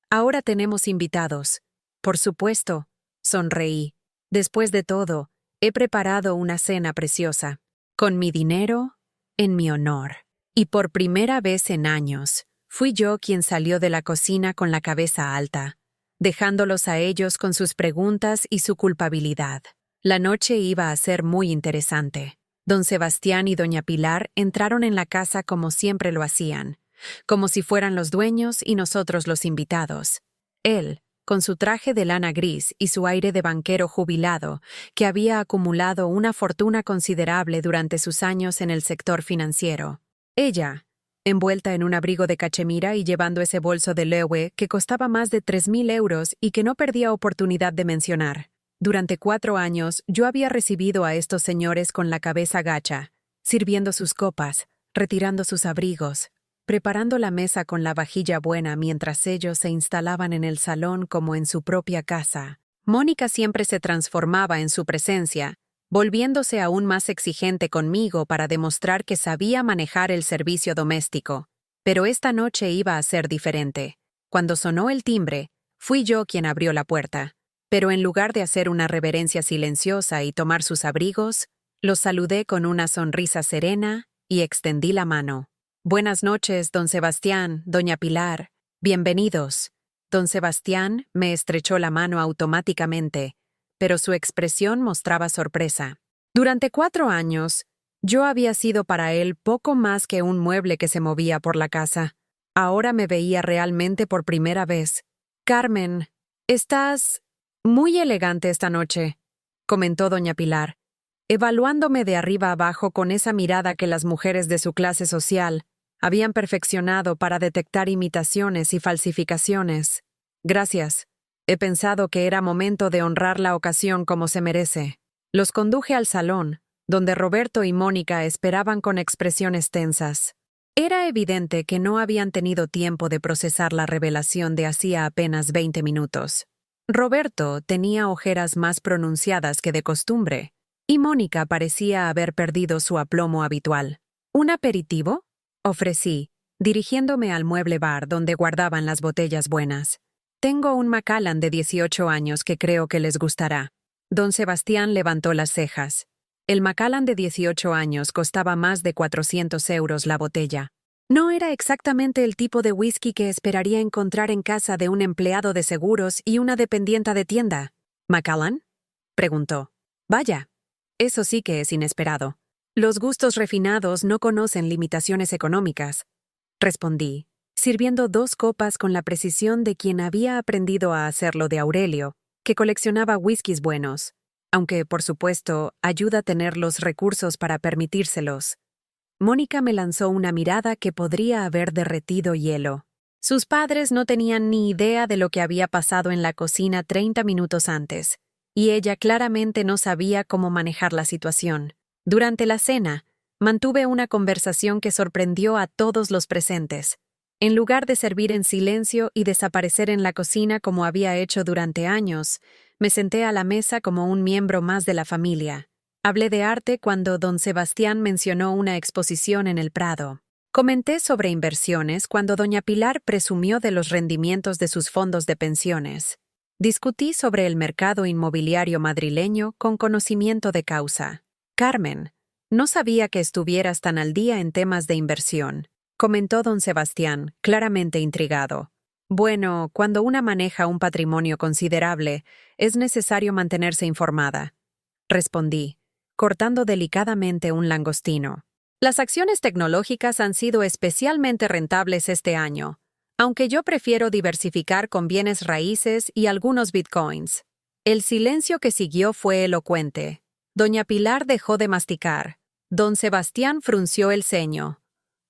Ahora tenemos invitados». «Por supuesto», sonreí. «Después de todo, he preparado una cena preciosa. Con mi dinero, en mi honor». Y por primera vez en años, fui yo quien salió de la cocina con la cabeza alta, dejándolos a ellos con sus preguntas y su culpabilidad. La noche iba a ser muy interesante. Don Sebastián y doña Pilar entraron en la casa como siempre lo hacían, como si fueran los dueños y nosotros los invitados. Él, con su traje de lana gris y su aire de banquero jubilado, que había acumulado una fortuna considerable durante sus años en el sector financiero. Ella, envuelta en un abrigo de cachemira y llevando ese bolso de Loewe que costaba más de 3.000 euros y que no perdía oportunidad de mencionar. Durante 4 años yo había recibido a estos señores con la cabeza gacha, sirviendo sus copas, retirando sus abrigos, preparando la mesa con la vajilla buena mientras ellos se instalaban en el salón como en su propia casa. Mónica siempre se transformaba en su presencia, volviéndose aún más exigente conmigo para demostrar que sabía manejar el servicio doméstico. Pero esta noche iba a ser diferente. Cuando sonó el timbre, fui yo quien abrió la puerta. Pero en lugar de hacer una reverencia silenciosa y tomar sus abrigos, los saludé con una sonrisa serena y extendí la mano. «Buenas noches, don Sebastián, doña Pilar. Bienvenidos». Don Sebastián me estrechó la mano automáticamente, pero su expresión mostraba sorpresa. Durante 4 años, yo había sido para él poco más que un mueble que se movía por la casa. Ahora me veía realmente por primera vez. «Carmen, estás muy elegante esta noche», comentó doña Pilar, evaluándome de arriba abajo con esa mirada que las mujeres de su clase social habían perfeccionado para detectar imitaciones y falsificaciones. «Gracias. He pensado que era momento de honrar la ocasión como se merece». Los conduje al salón, donde Roberto y Mónica esperaban con expresiones tensas. Era evidente que no habían tenido tiempo de procesar la revelación de hacía apenas 20 minutos. Roberto tenía ojeras más pronunciadas que de costumbre, y Mónica parecía haber perdido su aplomo habitual. «¿Un aperitivo?», ofrecí, dirigiéndome al mueble bar donde guardaban las botellas buenas. «Tengo un Macallan de 18 años que creo que les gustará». Don Sebastián levantó las cejas. El Macallan de 18 años costaba más de 400 euros la botella. No era exactamente el tipo de whisky que esperaría encontrar en casa de un empleado de seguros y una dependienta de tienda. «¿Macallan?», preguntó. «Vaya, eso sí que es inesperado. Los gustos refinados no conocen limitaciones económicas», respondí, sirviendo 2 copas con la precisión de quien había aprendido a hacerlo de Aurelio, que coleccionaba whiskies buenos, aunque, por supuesto, ayuda a tener los recursos para permitírselos. Mónica me lanzó una mirada que podría haber derretido hielo. Sus padres no tenían ni idea de lo que había pasado en la cocina 30 minutos antes, y ella claramente no sabía cómo manejar la situación. Durante la cena, mantuve una conversación que sorprendió a todos los presentes. En lugar de servir en silencio y desaparecer en la cocina como había hecho durante años, me senté a la mesa como un miembro más de la familia. Hablé de arte cuando don Sebastián mencionó una exposición en el Prado. Comenté sobre inversiones cuando doña Pilar presumió de los rendimientos de sus fondos de pensiones. Discutí sobre el mercado inmobiliario madrileño con conocimiento de causa. «Carmen, no sabía que estuvieras tan al día en temas de inversión», comentó don Sebastián, claramente intrigado. «Bueno, cuando una maneja un patrimonio considerable, es necesario mantenerse informada. respondí, cortando delicadamente un langostino. Las acciones tecnológicas han sido especialmente rentables este año, aunque yo prefiero diversificar con bienes raíces y algunos bitcoins. El silencio que siguió fue elocuente. Doña Pilar dejó de masticar. Don Sebastián frunció el ceño.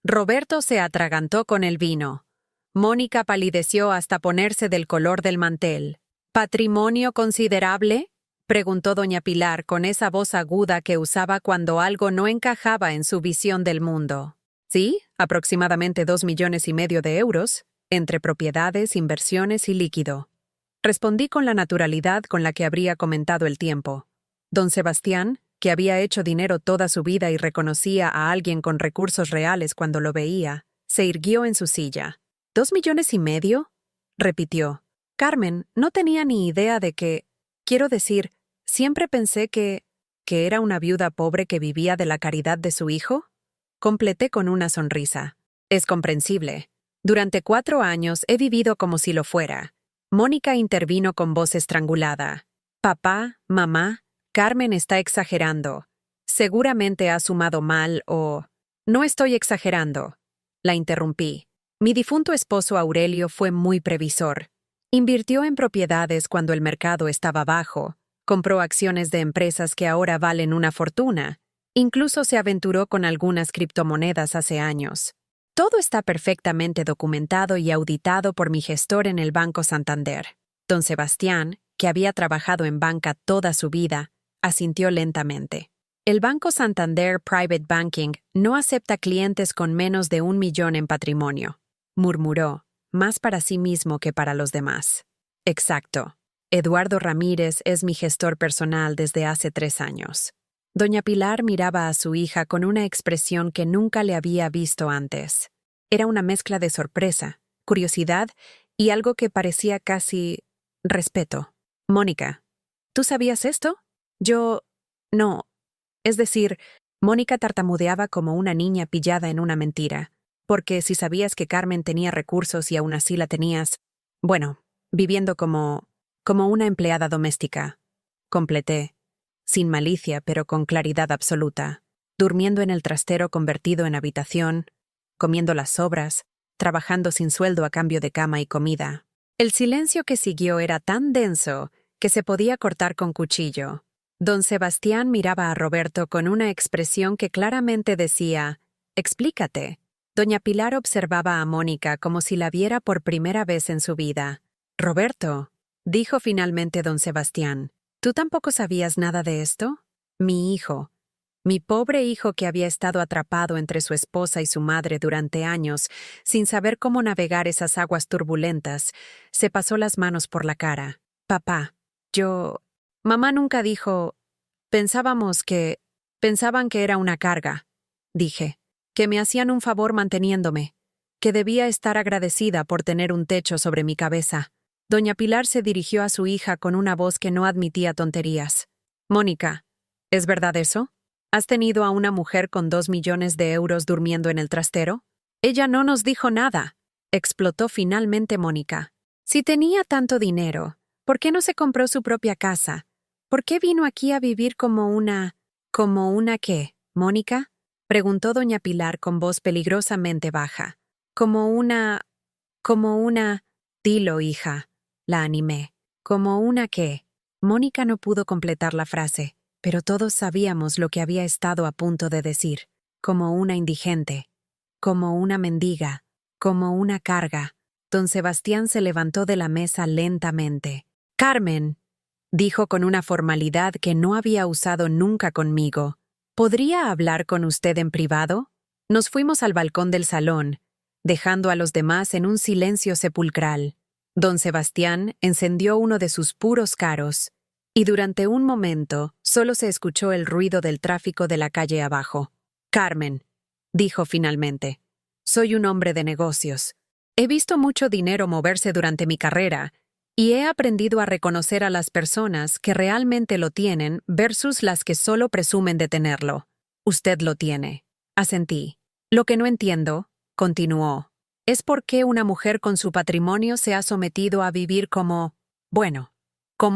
Roberto se atragantó con el vino. Mónica palideció hasta ponerse del color del mantel. ¿Patrimonio considerable?, preguntó doña Pilar con esa voz aguda que usaba cuando algo no encajaba en su visión del mundo. Sí, aproximadamente 2,5 millones de euros, entre propiedades, inversiones y líquido. Respondí con la naturalidad con la que habría comentado el tiempo. Don Sebastián, que había hecho dinero toda su vida y reconocía a alguien con recursos reales cuando lo veía, se irguió en su silla. ¿2,5 millones? Repitió. Carmen no tenía ni idea de que... Quiero decir, siempre pensé que era una viuda pobre que vivía de la caridad de su hijo. Completé con una sonrisa. Es comprensible. Durante 4 años he vivido como si lo fuera. Mónica intervino con voz estrangulada. Papá, mamá, Carmen está exagerando. Seguramente ha sumado mal o... No estoy exagerando. La interrumpí. Mi difunto esposo Aurelio fue muy previsor. Invirtió en propiedades cuando el mercado estaba bajo. Compró acciones de empresas que ahora valen una fortuna. Incluso se aventuró con algunas criptomonedas hace años. Todo está perfectamente documentado y auditado por mi gestor en el Banco Santander. Don Sebastián, que había trabajado en banca toda su vida, asintió lentamente. El Banco Santander Private Banking no acepta clientes con menos de 1 millón en patrimonio, murmuró, más para sí mismo que para los demás. Exacto. Eduardo Ramírez es mi gestor personal desde hace 3 años. Doña Pilar miraba a su hija con una expresión que nunca le había visto antes. Era una mezcla de sorpresa, curiosidad y algo que parecía casi respeto. Mónica, ¿tú sabías esto? Yo... no. Es decir, Mónica tartamudeaba como una niña pillada en una mentira. Porque si sabías que Carmen tenía recursos y aún así la tenías... Bueno, viviendo como una empleada doméstica. Completé. Sin malicia, pero con claridad absoluta. Durmiendo en el trastero convertido en habitación, comiendo las sobras, trabajando sin sueldo a cambio de cama y comida. El silencio que siguió era tan denso que se podía cortar con cuchillo. Don Sebastián miraba a Roberto con una expresión que claramente decía, «Explícate». Doña Pilar observaba a Mónica como si la viera por primera vez en su vida. «Roberto», dijo finalmente don Sebastián, ¿tú tampoco sabías nada de esto? Mi hijo, mi pobre hijo que había estado atrapado entre su esposa y su madre durante años, sin saber cómo navegar esas aguas turbulentas, se pasó las manos por la cara. Papá, mamá nunca dijo... Pensaban que era una carga, dije, que me hacían un favor manteniéndome, que debía estar agradecida por tener un techo sobre mi cabeza. Doña Pilar se dirigió a su hija con una voz que no admitía tonterías. Mónica, ¿es verdad eso? ¿Has tenido a una mujer con 2 millones de euros durmiendo en el trastero? Ella no nos dijo nada, explotó finalmente Mónica. Si tenía tanto dinero, ¿por qué no se compró su propia casa? ¿Por qué vino aquí a vivir como una qué, Mónica? Preguntó doña Pilar con voz peligrosamente baja. Como una... Dilo, hija, la animé. ¿Como una qué? Mónica no pudo completar la frase, pero todos sabíamos lo que había estado a punto de decir. Como una indigente, como una mendiga, como una carga. Don Sebastián se levantó de la mesa lentamente. «Carmen», dijo con una formalidad que no había usado nunca conmigo, ¿podría hablar con usted en privado? Nos fuimos al balcón del salón, dejando a los demás en un silencio sepulcral. Don Sebastián encendió uno de sus puros caros, y durante un momento solo se escuchó el ruido del tráfico de la calle abajo. «Carmen», dijo finalmente, «soy un hombre de negocios. He visto mucho dinero moverse durante mi carrera, y he aprendido a reconocer a las personas que realmente lo tienen versus las que solo presumen de tenerlo. Usted lo tiene». Asentí. «Lo que no entiendo», continuó, «es por qué una mujer con su patrimonio se ha sometido a vivir como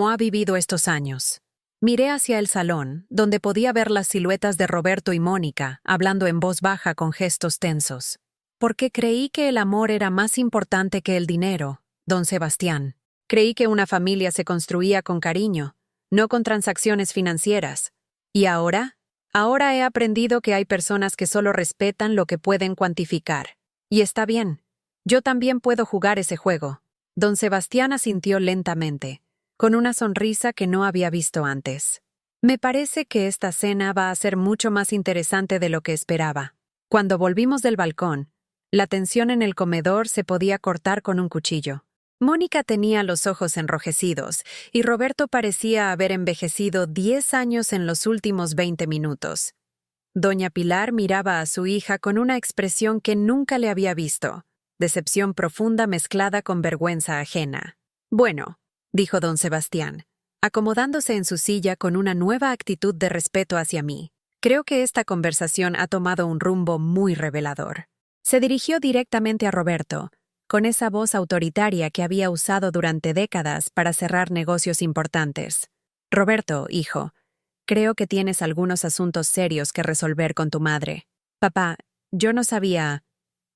ha vivido estos años». Miré hacia el salón, donde podía ver las siluetas de Roberto y Mónica, hablando en voz baja con gestos tensos. Porque creí que el amor era más importante que el dinero, don Sebastián. Creí que una familia se construía con cariño, no con transacciones financieras. ¿Y ahora? Ahora he aprendido que hay personas que solo respetan lo que pueden cuantificar. Y está bien. Yo también puedo jugar ese juego. Don Sebastián asintió lentamente, con una sonrisa que no había visto antes. Me parece que esta cena va a ser mucho más interesante de lo que esperaba. Cuando volvimos del balcón, la tensión en el comedor se podía cortar con un cuchillo. Mónica tenía los ojos enrojecidos y Roberto parecía haber envejecido 10 años en los últimos 20 minutos. Doña Pilar miraba a su hija con una expresión que nunca le había visto, decepción profunda mezclada con vergüenza ajena. «Bueno», dijo don Sebastián, acomodándose en su silla con una nueva actitud de respeto hacia mí. «Creo que esta conversación ha tomado un rumbo muy revelador». Se dirigió directamente a Roberto, con esa voz autoritaria que había usado durante décadas para cerrar negocios importantes. «Roberto, hijo, creo que tienes algunos asuntos serios que resolver con tu madre». «Papá, yo no sabía»,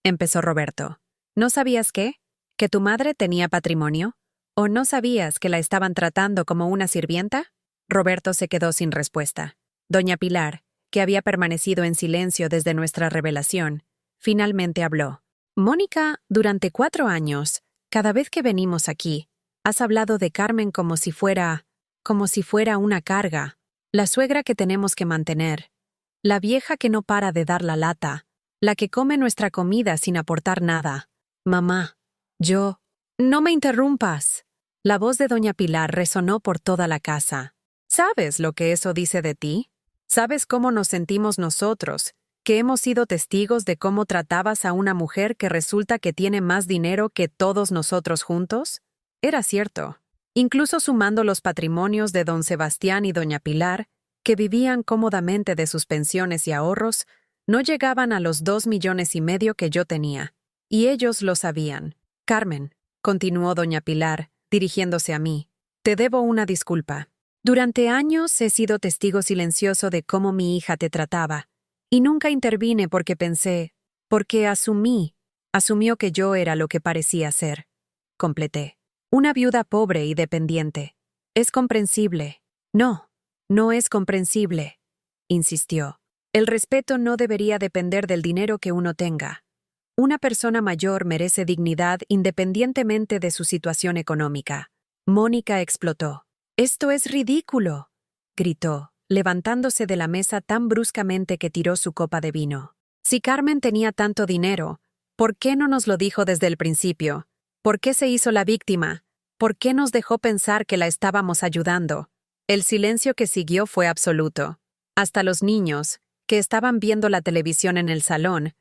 empezó Roberto. «¿No sabías qué? ¿Que tu madre tenía patrimonio? ¿O no sabías que la estaban tratando como una sirvienta?» Roberto se quedó sin respuesta. Doña Pilar, que había permanecido en silencio desde nuestra revelación, finalmente habló. «Mónica, durante 4 años, cada vez que venimos aquí, has hablado de Carmen como si fuera una carga, la suegra que tenemos que mantener, la vieja que no para de dar la lata, la que come nuestra comida sin aportar nada. Mamá, yo... No me interrumpas». La voz de doña Pilar resonó por toda la casa. «¿Sabes lo que eso dice de ti? ¿Sabes cómo nos sentimos nosotros, que hemos sido testigos de cómo tratabas a una mujer que resulta que tiene más dinero que todos nosotros juntos?» Era cierto. Incluso sumando los patrimonios de don Sebastián y doña Pilar, que vivían cómodamente de sus pensiones y ahorros, no llegaban a los 2,5 millones que yo tenía. Y ellos lo sabían. «Carmen», continuó doña Pilar, dirigiéndose a mí, «te debo una disculpa. Durante años he sido testigo silencioso de cómo mi hija te trataba, y nunca intervine porque asumió que yo era lo que parecía ser». Completé. «Una viuda pobre y dependiente. Es comprensible». «No, no es comprensible», insistió. «El respeto no debería depender del dinero que uno tenga. Una persona mayor merece dignidad independientemente de su situación económica». Mónica explotó. «Esto es ridículo», gritó, levantándose de la mesa tan bruscamente que tiró su copa de vino. «Si Carmen tenía tanto dinero, ¿por qué no nos lo dijo desde el principio? ¿Por qué se hizo la víctima? ¿Por qué nos dejó pensar que la estábamos ayudando?» El silencio que siguió fue absoluto. Hasta los niños, que estaban viendo la televisión en el salón,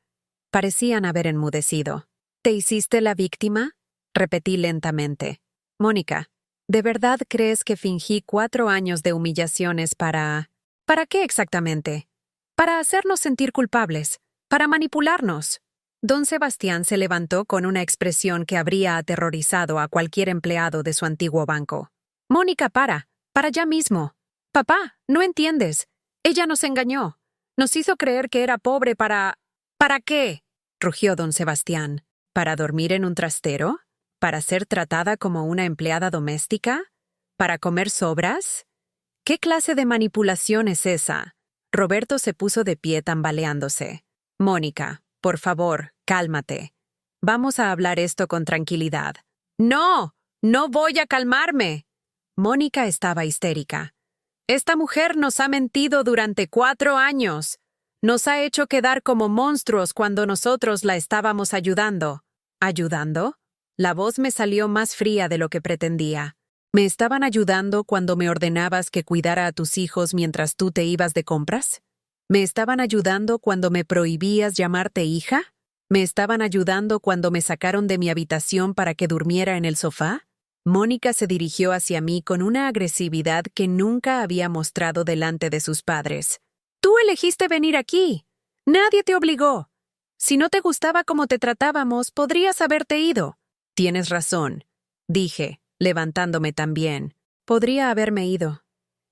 parecían haber enmudecido. «¿Te hiciste la víctima?», repetí lentamente. «Mónica, ¿de verdad crees que fingí 4 años de humillaciones para... ¿Para qué exactamente? Para hacernos sentir culpables, para manipularnos». Don Sebastián se levantó con una expresión que habría aterrorizado a cualquier empleado de su antiguo banco. «Mónica, para ya mismo. Papá, no entiendes. Ella nos engañó. Nos hizo creer que era pobre para... ¿Para qué?», rugió don Sebastián. «¿Para dormir en un trastero? ¿Para ser tratada como una empleada doméstica? ¿Para comer sobras? ¿Qué clase de manipulación es esa?». Roberto se puso de pie tambaleándose. «Mónica, por favor, cálmate. Vamos a hablar esto con tranquilidad». «No, no voy a calmarme». Mónica estaba histérica. «Esta mujer nos ha mentido durante 4 años. Nos ha hecho quedar como monstruos cuando nosotros la estábamos ayudando». «¿Ayudando?». La voz me salió más fría de lo que pretendía. «¿Me estaban ayudando cuando me ordenabas que cuidara a tus hijos mientras tú te ibas de compras? ¿Me estaban ayudando cuando me prohibías llamarte hija? ¿Me estaban ayudando cuando me sacaron de mi habitación para que durmiera en el sofá?». Mónica se dirigió hacia mí con una agresividad que nunca había mostrado delante de sus padres. «Tú elegiste venir aquí. Nadie te obligó. Si no te gustaba cómo te tratábamos, podrías haberte ido». «Tienes razón», dije, levantándome también. «Podría haberme ido.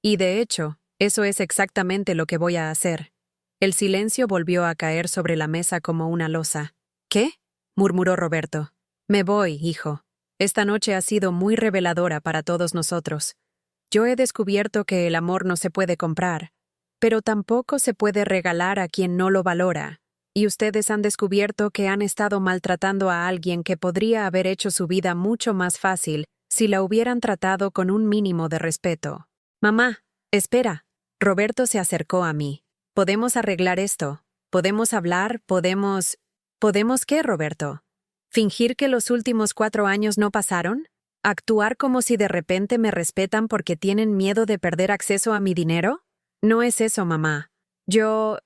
Y de hecho, eso es exactamente lo que voy a hacer. El silencio volvió a caer sobre la mesa como una losa. ¿Qué? Murmuró Roberto. Me voy, hijo. Esta noche ha sido muy reveladora para todos nosotros. Yo he descubierto que el amor no se puede comprar, pero tampoco se puede regalar a quien no lo valora. Y ustedes han descubierto que han estado maltratando a alguien que podría haber hecho su vida mucho más fácil si la hubieran tratado con un mínimo de respeto. Mamá, espera. Roberto se acercó a mí. ¿Podemos arreglar esto? ¿Podemos hablar? ¿Podemos qué, Roberto? ¿Fingir que los últimos 4 años no pasaron? ¿Actuar como si de repente me respetan porque tienen miedo de perder acceso a mi dinero? No es eso, mamá. Yo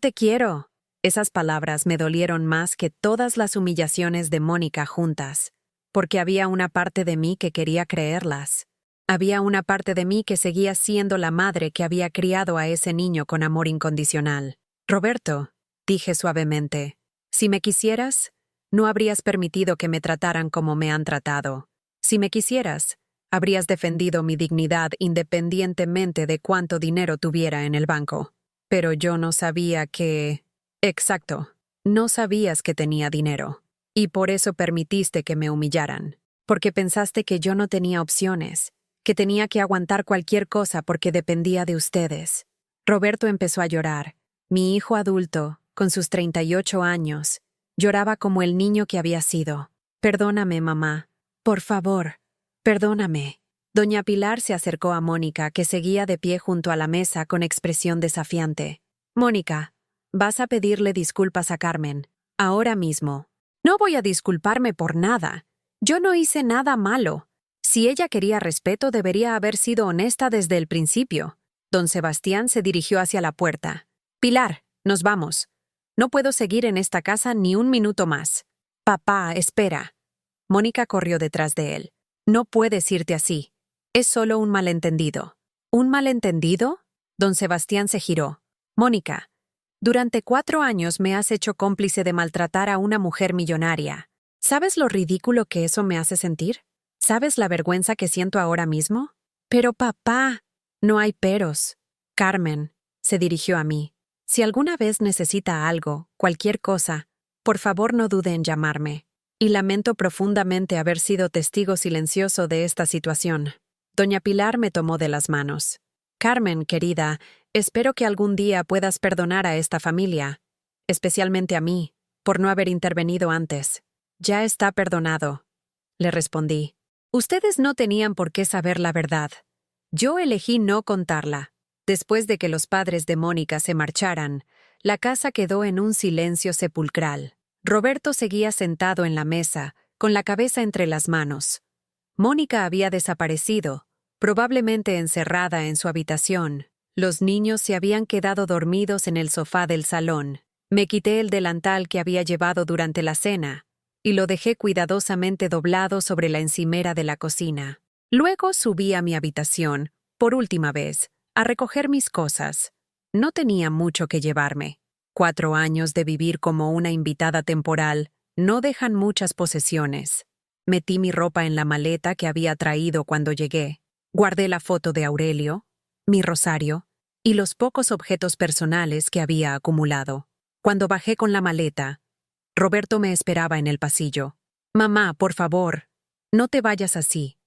te quiero. Esas palabras me dolieron más que todas las humillaciones de Mónica juntas, porque había una parte de mí que quería creerlas. Había una parte de mí que seguía siendo la madre que había criado a ese niño con amor incondicional. Roberto, dije suavemente, si me quisieras, no habrías permitido que me trataran como me han tratado. Si me quisieras, habrías defendido mi dignidad independientemente de cuánto dinero tuviera en el banco. Pero yo no sabía que... Exacto, no sabías que tenía dinero. Y por eso permitiste que me humillaran. Porque pensaste que yo no tenía opciones, que tenía que aguantar cualquier cosa porque dependía de ustedes. Roberto empezó a llorar. Mi hijo adulto, con sus 38 años, lloraba como el niño que había sido. Perdóname, mamá. Por favor, perdóname. Doña Pilar se acercó a Mónica, que seguía de pie junto a la mesa con expresión desafiante. Mónica, vas a pedirle disculpas a Carmen. Ahora mismo. No voy a disculparme por nada. Yo no hice nada malo. Si ella quería respeto, debería haber sido honesta desde el principio. Don Sebastián se dirigió hacia la puerta. Pilar, nos vamos. No puedo seguir en esta casa ni un minuto más. Papá, espera. Mónica corrió detrás de él. No puedes irte así. Es solo un malentendido. ¿Un malentendido? Don Sebastián se giró. Mónica, durante 4 años me has hecho cómplice de maltratar a una mujer millonaria. ¿Sabes lo ridículo que eso me hace sentir? ¿Sabes la vergüenza que siento ahora mismo? Pero papá, no hay peros. Carmen, se dirigió a mí. Si alguna vez necesita algo, cualquier cosa, por favor no dude en llamarme. Y lamento profundamente haber sido testigo silencioso de esta situación. Doña Pilar me tomó de las manos. Carmen, querida, espero que algún día puedas perdonar a esta familia, especialmente a mí, por no haber intervenido antes. Ya está perdonado, le respondí. Ustedes no tenían por qué saber la verdad. Yo elegí no contarla. Después de que los padres de Mónica se marcharan, la casa quedó en un silencio sepulcral. Roberto seguía sentado en la mesa, con la cabeza entre las manos. Mónica había desaparecido, probablemente encerrada en su habitación. Los niños se habían quedado dormidos en el sofá del salón. Me quité el delantal que había llevado durante la cena y lo dejé cuidadosamente doblado sobre la encimera de la cocina. Luego subí a mi habitación, por última vez, a recoger mis cosas. No tenía mucho que llevarme. 4 años de vivir como una invitada temporal no dejan muchas posesiones. Metí mi ropa en la maleta que había traído cuando llegué. Guardé la foto de Aurelio, mi rosario y los pocos objetos personales que había acumulado. Cuando bajé con la maleta, Roberto me esperaba en el pasillo. Mamá, por favor, no te vayas así.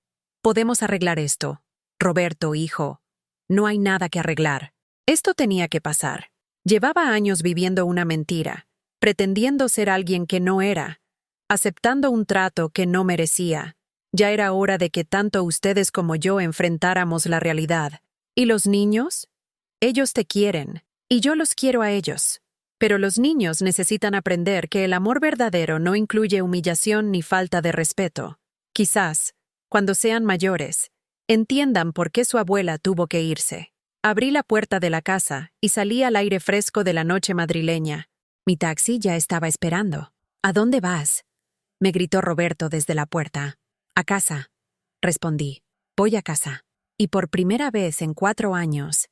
Podemos arreglar esto. Roberto, hijo, no hay nada que arreglar. Esto tenía que pasar. Llevaba años viviendo una mentira, pretendiendo ser alguien que no era, aceptando un trato que no merecía. Ya era hora de que tanto ustedes como yo enfrentáramos la realidad. ¿Y los niños? Ellos te quieren, y yo los quiero a ellos. Pero los niños necesitan aprender que el amor verdadero no incluye humillación ni falta de respeto. Quizás, cuando sean mayores, entiendan por qué su abuela tuvo que irse. Abrí la puerta de la casa y salí al aire fresco de la noche madrileña. Mi taxi ya estaba esperando. ¿A dónde vas?, me gritó Roberto desde la puerta. A casa, respondí. Voy a casa. Y por primera vez en 4 años,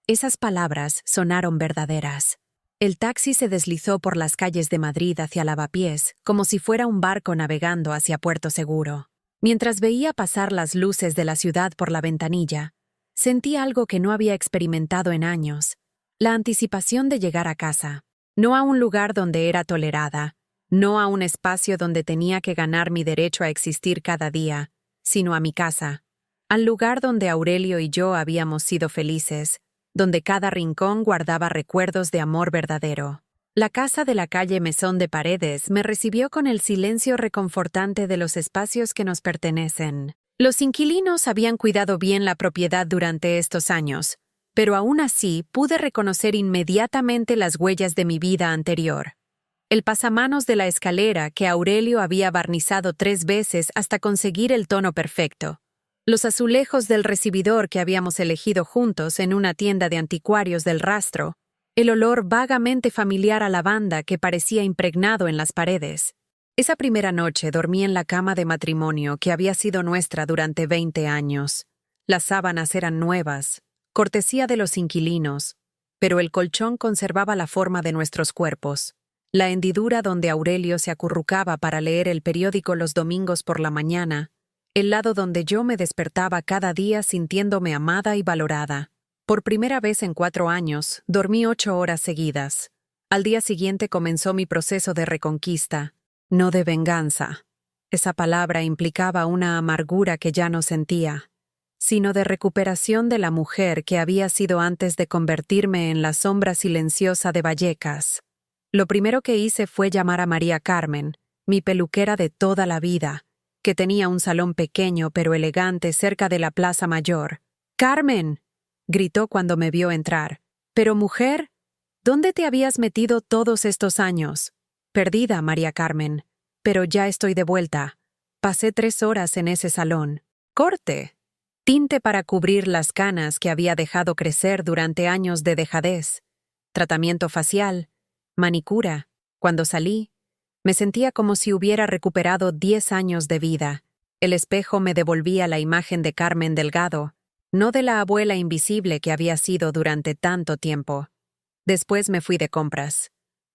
esas palabras sonaron verdaderas. El taxi se deslizó por las calles de Madrid hacia Lavapiés, como si fuera un barco navegando hacia Puerto Seguro. Mientras veía pasar las luces de la ciudad por la ventanilla, Sentí algo que no había experimentado en años, la anticipación de llegar a casa, no a un lugar donde era tolerada, no a un espacio donde tenía que ganar mi derecho a existir cada día, sino a mi casa, al lugar donde Aurelio y yo habíamos sido felices, donde cada rincón guardaba recuerdos de amor verdadero. La casa de la calle Mesón de Paredes me recibió con el silencio reconfortante de los espacios que nos pertenecen. Los inquilinos habían cuidado bien la propiedad durante estos años, pero aún así pude reconocer inmediatamente las huellas de mi vida anterior. El pasamanos de la escalera que Aurelio había barnizado 3 veces hasta conseguir el tono perfecto. Los azulejos del recibidor que habíamos elegido juntos en una tienda de anticuarios del Rastro. El olor vagamente familiar a lavanda que parecía impregnado en las paredes. Esa primera noche dormí en la cama de matrimonio que había sido nuestra durante 20 años. Las sábanas eran nuevas, cortesía de los inquilinos, pero el colchón conservaba la forma de nuestros cuerpos. La hendidura donde Aurelio se acurrucaba para leer el periódico los domingos por la mañana, el lado donde yo me despertaba cada día sintiéndome amada y valorada. Por primera vez en 4 años, dormí 8 horas seguidas. Al día siguiente comenzó mi proceso de reconquista, no de venganza. Esa palabra implicaba una amargura que ya no sentía, sino de recuperación de la mujer que había sido antes de convertirme en la sombra silenciosa de Vallecas. Lo primero que hice fue llamar a María Carmen, mi peluquera de toda la vida, que tenía un salón pequeño pero elegante cerca de la Plaza Mayor. «¡Carmen!», gritó cuando me vio entrar. «Pero, mujer, ¿dónde te habías metido todos estos años?» «Perdida, María Carmen. Pero ya estoy de vuelta. Pasé 3 horas en ese salón. Corte. Tinte para cubrir las canas que había dejado crecer durante años de dejadez. Tratamiento facial. Manicura. Cuando salí, me sentía como si hubiera recuperado 10 años de vida. El espejo me devolvía la imagen de Carmen Delgado, no de la abuela invisible que había sido durante tanto tiempo. Después me fui de compras.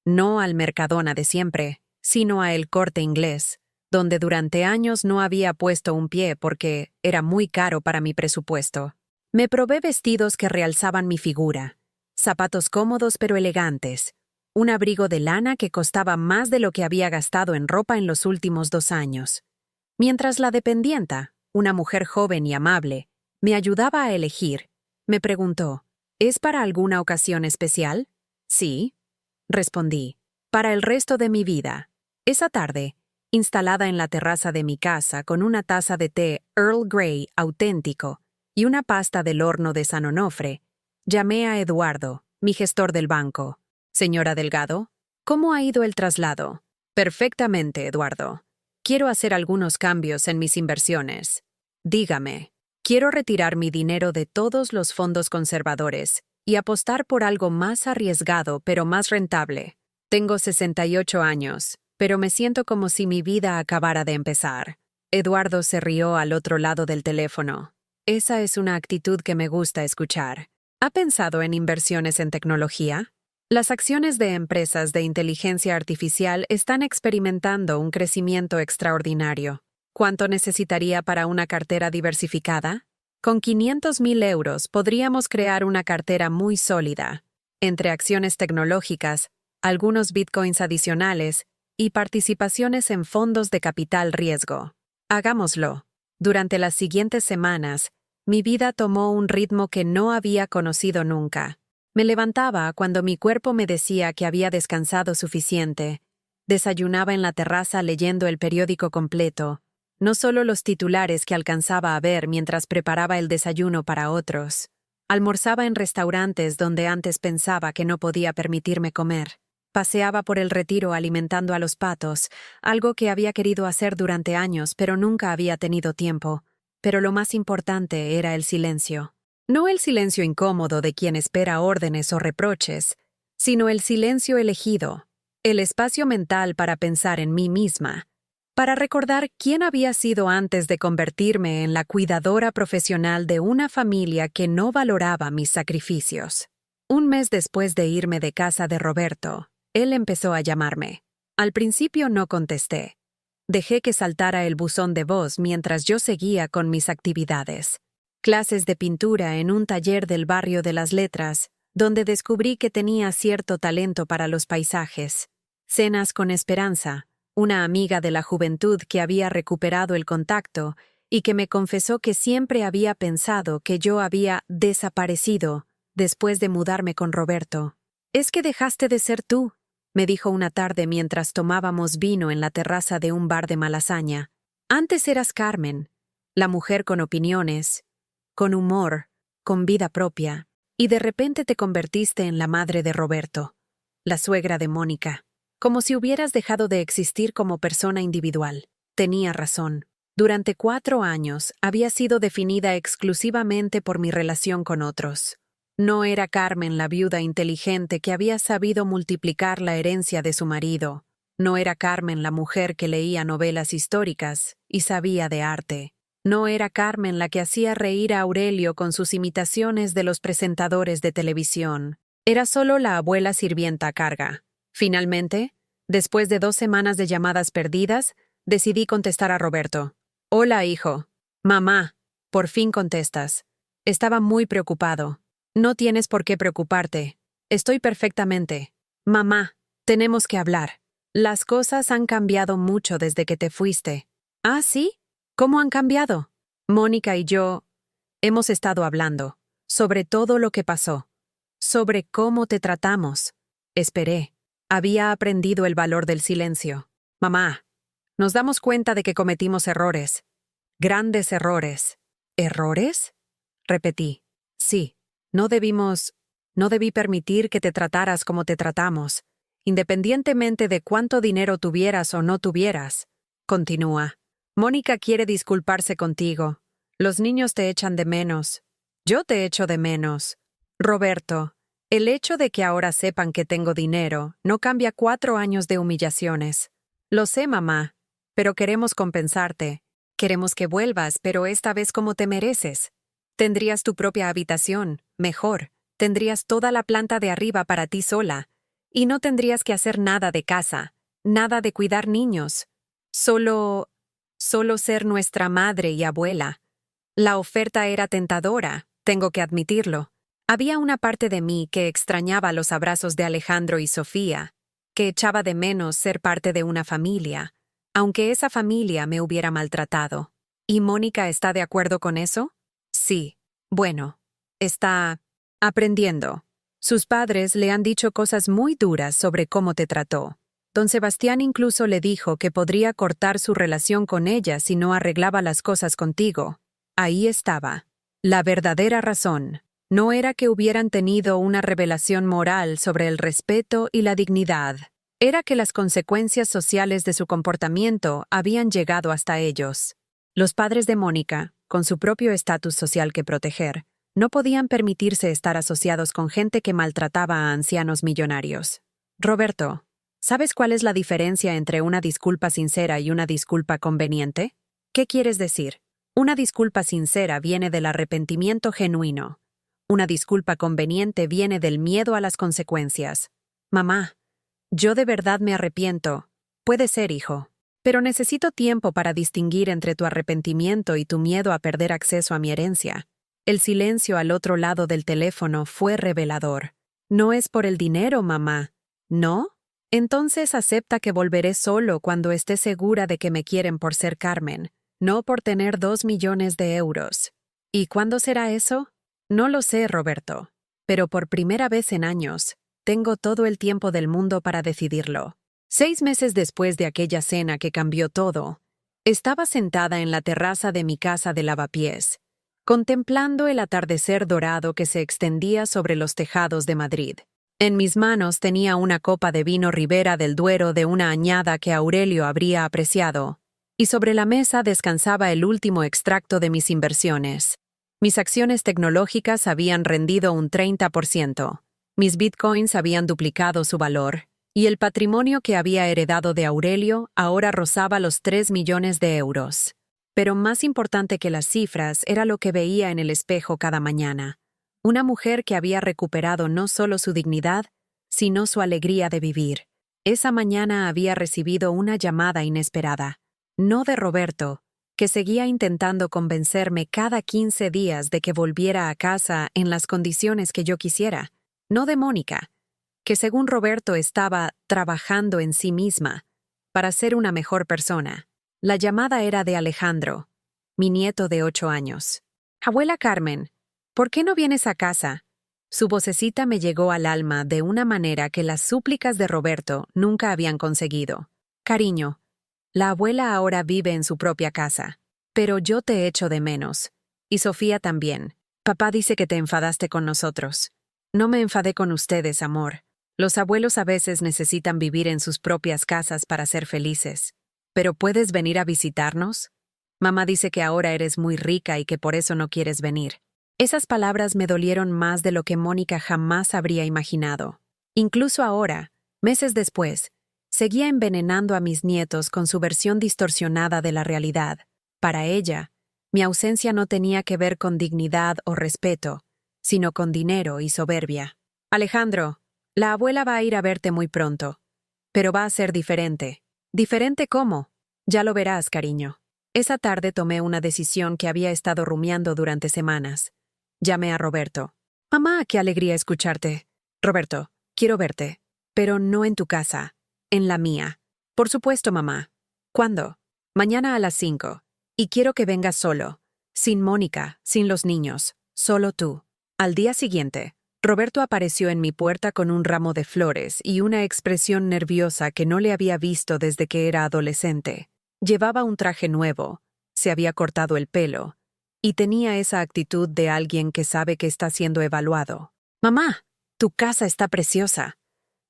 No al Mercadona de siempre, sino a El Corte Inglés, donde durante años no había puesto un pie porque era muy caro para mi presupuesto. Me probé vestidos que realzaban mi figura, zapatos cómodos pero elegantes, un abrigo de lana que costaba más de lo que había gastado en ropa en los últimos 2 años. Mientras la dependienta, una mujer joven y amable, me ayudaba a elegir, me preguntó, ¿es para alguna ocasión especial? Sí, respondí, para el resto de mi vida. Esa tarde, instalada en la terraza de mi casa con una taza de té Earl Grey auténtico y una pasta del horno de San Onofre, llamé a Eduardo, mi gestor del banco. «Señora Delgado, ¿cómo ha ido el traslado?» «Perfectamente, Eduardo. Quiero hacer algunos cambios en mis inversiones. Dígame». «Quiero retirar mi dinero de todos los fondos conservadores y apostar por algo más arriesgado pero más rentable. Tengo 68 años, pero me siento como si mi vida acabara de empezar». Eduardo se rió al otro lado del teléfono. «Esa es una actitud que me gusta escuchar. ¿Ha pensado en inversiones en tecnología? Las acciones de empresas de inteligencia artificial están experimentando un crecimiento extraordinario. ¿Cuánto necesitaría para una cartera diversificada? Con 500,000 euros podríamos crear una cartera muy sólida, entre acciones tecnológicas, algunos bitcoins adicionales y participaciones en fondos de capital riesgo. Hagámoslo. Durante las siguientes semanas, mi vida tomó un ritmo que no había conocido nunca. Me levantaba cuando mi cuerpo me decía que había descansado suficiente. Desayunaba en la terraza leyendo el periódico completo, no solo los titulares que alcanzaba a ver mientras preparaba el desayuno para otros. Almorzaba en restaurantes donde antes pensaba que no podía permitirme comer. Paseaba por el Retiro alimentando a los patos, algo que había querido hacer durante años pero nunca había tenido tiempo. Pero lo más importante era el silencio. No el silencio incómodo de quien espera órdenes o reproches, sino el silencio elegido, el espacio mental para pensar en mí misma, para recordar quién había sido antes de convertirme en la cuidadora profesional de una familia que no valoraba mis sacrificios. Un mes después de irme de casa de Roberto, él empezó a llamarme. Al principio no contesté. Dejé que saltara el buzón de voz mientras yo seguía con mis actividades. clases de pintura en un taller del barrio de las Letras, donde descubrí que tenía cierto talento para los paisajes, cenas con Esperanza, una amiga de la juventud que había recuperado el contacto y que me confesó que siempre había pensado que yo había desaparecido después de mudarme con Roberto. «Es que dejaste de ser tú», me dijo una tarde mientras tomábamos vino en la terraza de un bar de Malasaña. «Antes eras Carmen, la mujer con opiniones, con humor, con vida propia, y de repente te convertiste en la madre de Roberto, la suegra de Mónica, como si hubieras dejado de existir como persona individual». Tenía razón. Durante 4 años había sido definida exclusivamente por mi relación con otros. No era Carmen la viuda inteligente que había sabido multiplicar la herencia de su marido. No era Carmen la mujer que leía novelas históricas y sabía de arte. No era Carmen la que hacía reír a Aurelio con sus imitaciones de los presentadores de televisión. Era solo la abuela sirvienta a carga. Finalmente, después de 2 semanas de llamadas perdidas, decidí contestar a Roberto. «Hola, hijo». «Mamá, por fin contestas». Estaba muy preocupado. «No tienes por qué preocuparte. Estoy perfectamente». «Mamá, tenemos que hablar. Las cosas han cambiado mucho desde que te fuiste». «¿Ah, sí? ¿Cómo han cambiado?» «Mónica y yo hemos estado hablando sobre todo lo que pasó, sobre cómo te tratamos». Esperé. Había aprendido el valor del silencio. «Mamá, nos damos cuenta de que cometimos errores. Grandes errores». «¿Errores?», repetí. «Sí. No debí permitir que te trataras como te tratamos, independientemente de cuánto dinero tuvieras o no tuvieras». Continúa. «Mónica quiere disculparse contigo. Los niños te echan de menos. Yo te echo de menos. Roberto, el hecho de que ahora sepan que tengo dinero no cambia 4 años de humillaciones. Lo sé, mamá, pero queremos compensarte. Queremos que vuelvas, pero esta vez como te mereces. Tendrías tu propia habitación, mejor. Tendrías toda la planta de arriba para ti sola. Y no tendrías que hacer nada de casa, nada de cuidar niños. Solo ser nuestra madre y abuela». La oferta era tentadora, tengo que admitirlo. Había una parte de mí que extrañaba los abrazos de Alejandro y Sofía, que echaba de menos ser parte de una familia, aunque esa familia me hubiera maltratado. ¿Y Mónica está de acuerdo con eso? Sí. Bueno, está aprendiendo. Sus padres le han dicho cosas muy duras sobre cómo te trató. Don Sebastián incluso le dijo que podría cortar su relación con ella si no arreglaba las cosas contigo. Ahí estaba. La verdadera razón. No era que hubieran tenido una revelación moral sobre el respeto y la dignidad. Era que las consecuencias sociales de su comportamiento habían llegado hasta ellos. Los padres de Mónica, con su propio estatus social que proteger, no podían permitirse estar asociados con gente que maltrataba a ancianos millonarios. Roberto, ¿sabes cuál es la diferencia entre una disculpa sincera y una disculpa conveniente? ¿Qué quieres decir? Una disculpa sincera viene del arrepentimiento genuino. Una disculpa conveniente viene del miedo a las consecuencias. Mamá, yo de verdad me arrepiento. Puede ser, hijo. Pero necesito tiempo para distinguir entre tu arrepentimiento y tu miedo a perder acceso a mi herencia. El silencio al otro lado del teléfono fue revelador. No es por el dinero, mamá. ¿No? Entonces acepta que volveré solo cuando esté segura de que me quieren por ser Carmen, no por tener 2 millones de euros. ¿Y cuándo será eso? No lo sé, Roberto. Pero por primera vez en años, tengo todo el tiempo del mundo para decidirlo. 6 meses después de aquella cena que cambió todo, estaba sentada en la terraza de mi casa de Lavapiés, contemplando el atardecer dorado que se extendía sobre los tejados de Madrid. En mis manos tenía una copa de vino Ribera del Duero de una añada que Aurelio habría apreciado, y sobre la mesa descansaba el último extracto de mis inversiones. Mis acciones tecnológicas habían rendido un 30%, mis bitcoins habían duplicado su valor, y el patrimonio que había heredado de Aurelio ahora rozaba los 3 millones de euros. Pero más importante que las cifras era lo que veía en el espejo cada mañana. Una mujer que había recuperado no solo su dignidad, sino su alegría de vivir. Esa mañana había recibido una llamada inesperada. No de Roberto, que seguía intentando convencerme cada 15 días de que volviera a casa en las condiciones que yo quisiera, no de Mónica, que según Roberto estaba trabajando en sí misma para ser una mejor persona. La llamada era de Alejandro, mi nieto de 8 años. Abuela Carmen, ¿por qué no vienes a casa? Su vocecita me llegó al alma de una manera que las súplicas de Roberto nunca habían conseguido. Cariño, la abuela ahora vive en su propia casa, pero yo te echo de menos. Y Sofía también. Papá dice que te enfadaste con nosotros. No me enfadé con ustedes, amor. Los abuelos a veces necesitan vivir en sus propias casas para ser felices. ¿Pero puedes venir a visitarnos? Mamá dice que ahora eres muy rica y que por eso no quieres venir. Esas palabras me dolieron más de lo que Mónica jamás habría imaginado. Incluso ahora, meses después, seguía envenenando a mis nietos con su versión distorsionada de la realidad. Para ella, mi ausencia no tenía que ver con dignidad o respeto, sino con dinero y soberbia. Alejandro, la abuela va a ir a verte muy pronto. Pero va a ser diferente. ¿Diferente cómo? Ya lo verás, cariño. Esa tarde tomé una decisión que había estado rumiando durante semanas. Llamé a Roberto. Mamá, qué alegría escucharte. Roberto, quiero verte. Pero no en tu casa. En la mía. Por supuesto, mamá. ¿Cuándo? Mañana a las 5. Y quiero que vengas solo. Sin Mónica, sin los niños. Solo tú. Al día siguiente, Roberto apareció en mi puerta con un ramo de flores y una expresión nerviosa que no le había visto desde que era adolescente. Llevaba un traje nuevo, se había cortado el pelo, y tenía esa actitud de alguien que sabe que está siendo evaluado. «Mamá, tu casa está preciosa»,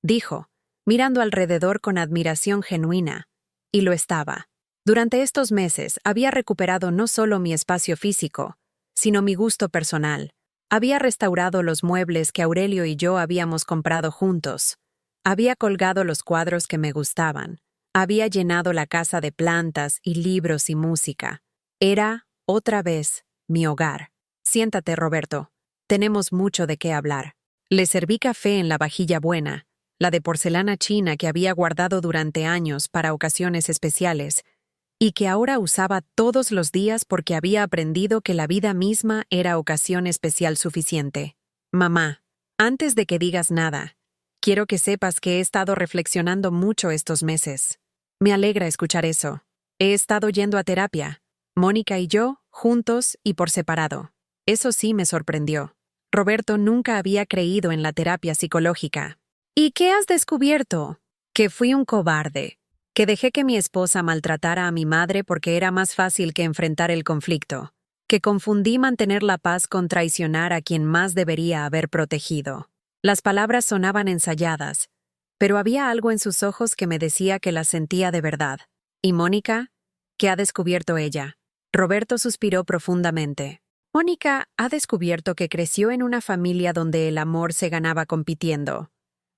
dijo, mirando alrededor con admiración genuina. Y lo estaba. Durante estos meses había recuperado no solo mi espacio físico, sino mi gusto personal. Había restaurado los muebles que Aurelio y yo habíamos comprado juntos. Había colgado los cuadros que me gustaban. Había llenado la casa de plantas y libros y música. Era, otra vez, mi hogar. Siéntate, Roberto. Tenemos mucho de qué hablar. Le serví café en la vajilla buena, la de porcelana china que había guardado durante años para ocasiones especiales, y que ahora usaba todos los días porque había aprendido que la vida misma era ocasión especial suficiente. Mamá, antes de que digas nada, quiero que sepas que he estado reflexionando mucho estos meses. Me alegra escuchar eso. He estado yendo a terapia. Mónica y yo, juntos y por separado. Eso sí me sorprendió. Roberto nunca había creído en la terapia psicológica. ¿Y qué has descubierto? Que fui un cobarde. Que dejé que mi esposa maltratara a mi madre porque era más fácil que enfrentar el conflicto. Que confundí mantener la paz con traicionar a quien más debería haber protegido. Las palabras sonaban ensayadas, pero había algo en sus ojos que me decía que las sentía de verdad. ¿Y Mónica? ¿Qué ha descubierto ella? Roberto suspiró profundamente. Mónica ha descubierto que creció en una familia donde el amor se ganaba compitiendo,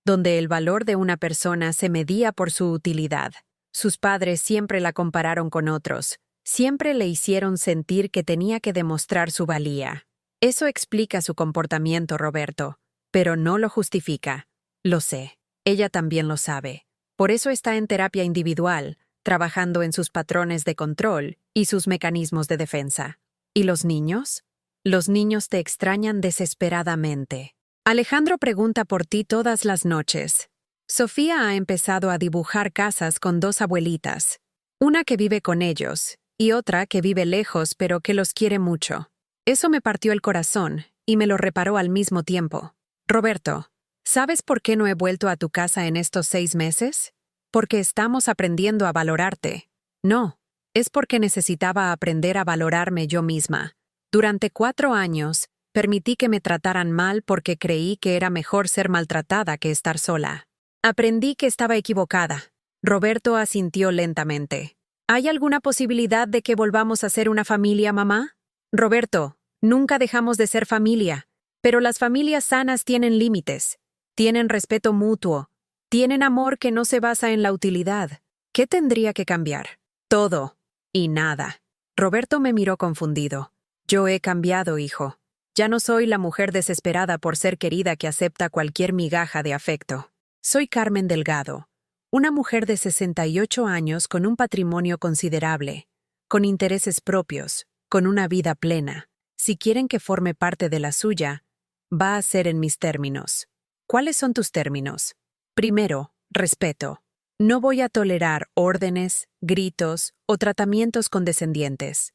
donde el valor de una persona se medía por su utilidad. Sus padres siempre la compararon con otros, siempre le hicieron sentir que tenía que demostrar su valía. Eso explica su comportamiento, Roberto, pero no lo justifica. Lo sé. Ella también lo sabe. Por eso está en terapia individual, trabajando en sus patrones de control y sus mecanismos de defensa. ¿Y los niños? Los niños te extrañan desesperadamente. Alejandro pregunta por ti todas las noches. Sofía ha empezado a dibujar casas con 2 abuelitas. Una que vive con ellos y otra que vive lejos pero que los quiere mucho. Eso me partió el corazón y me lo reparó al mismo tiempo. Roberto, ¿sabes por qué no he vuelto a tu casa en estos 6 meses? Porque estamos aprendiendo a valorarte. No, es porque necesitaba aprender a valorarme yo misma. Durante 4 años, permití que me trataran mal porque creí que era mejor ser maltratada que estar sola. Aprendí que estaba equivocada. Roberto asintió lentamente. ¿Hay alguna posibilidad de que volvamos a ser una familia, mamá? Roberto, nunca dejamos de ser familia, pero las familias sanas tienen límites. Tienen respeto mutuo. Tienen amor que no se basa en la utilidad. ¿Qué tendría que cambiar? Todo. Y nada. Roberto me miró confundido. Yo he cambiado, hijo. Ya no soy la mujer desesperada por ser querida que acepta cualquier migaja de afecto. Soy Carmen Delgado, una mujer de 68 años con un patrimonio considerable, con intereses propios, con una vida plena. Si quieren que forme parte de la suya, va a ser en mis términos. ¿Cuáles son tus términos? Primero, respeto. No voy a tolerar órdenes, gritos o tratamientos condescendientes.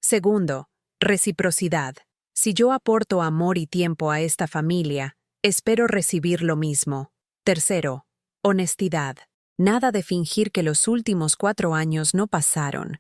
Segundo, reciprocidad. Si yo aporto amor y tiempo a esta familia, espero recibir lo mismo. Tercero, honestidad. Nada de fingir que los últimos 4 años no pasaron,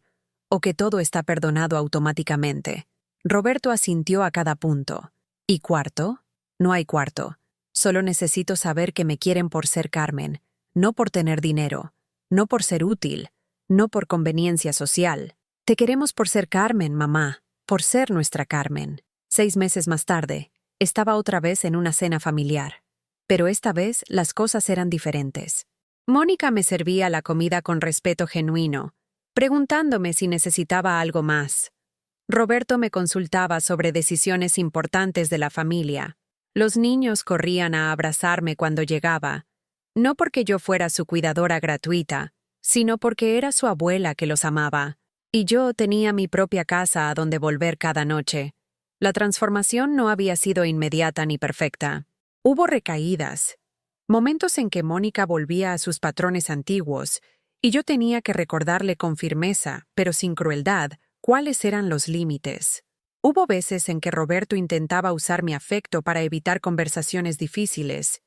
o que todo está perdonado automáticamente. Roberto asintió a cada punto. ¿Y cuarto? No hay cuarto. Solo necesito saber que me quieren por ser Carmen, no por tener dinero, no por ser útil, no por conveniencia social. Te queremos por ser Carmen, mamá, por ser nuestra Carmen. 6 meses más tarde, estaba otra vez en una cena familiar. Pero esta vez las cosas eran diferentes. Mónica me servía la comida con respeto genuino, preguntándome si necesitaba algo más. Roberto me consultaba sobre decisiones importantes de la familia. Los niños corrían a abrazarme cuando llegaba, no porque yo fuera su cuidadora gratuita, sino porque era su abuela que los amaba, y yo tenía mi propia casa a donde volver cada noche. La transformación no había sido inmediata ni perfecta. Hubo recaídas, momentos en que Mónica volvía a sus patrones antiguos, y yo tenía que recordarle con firmeza, pero sin crueldad, cuáles eran los límites. Hubo veces en que Roberto intentaba usar mi afecto para evitar conversaciones difíciles,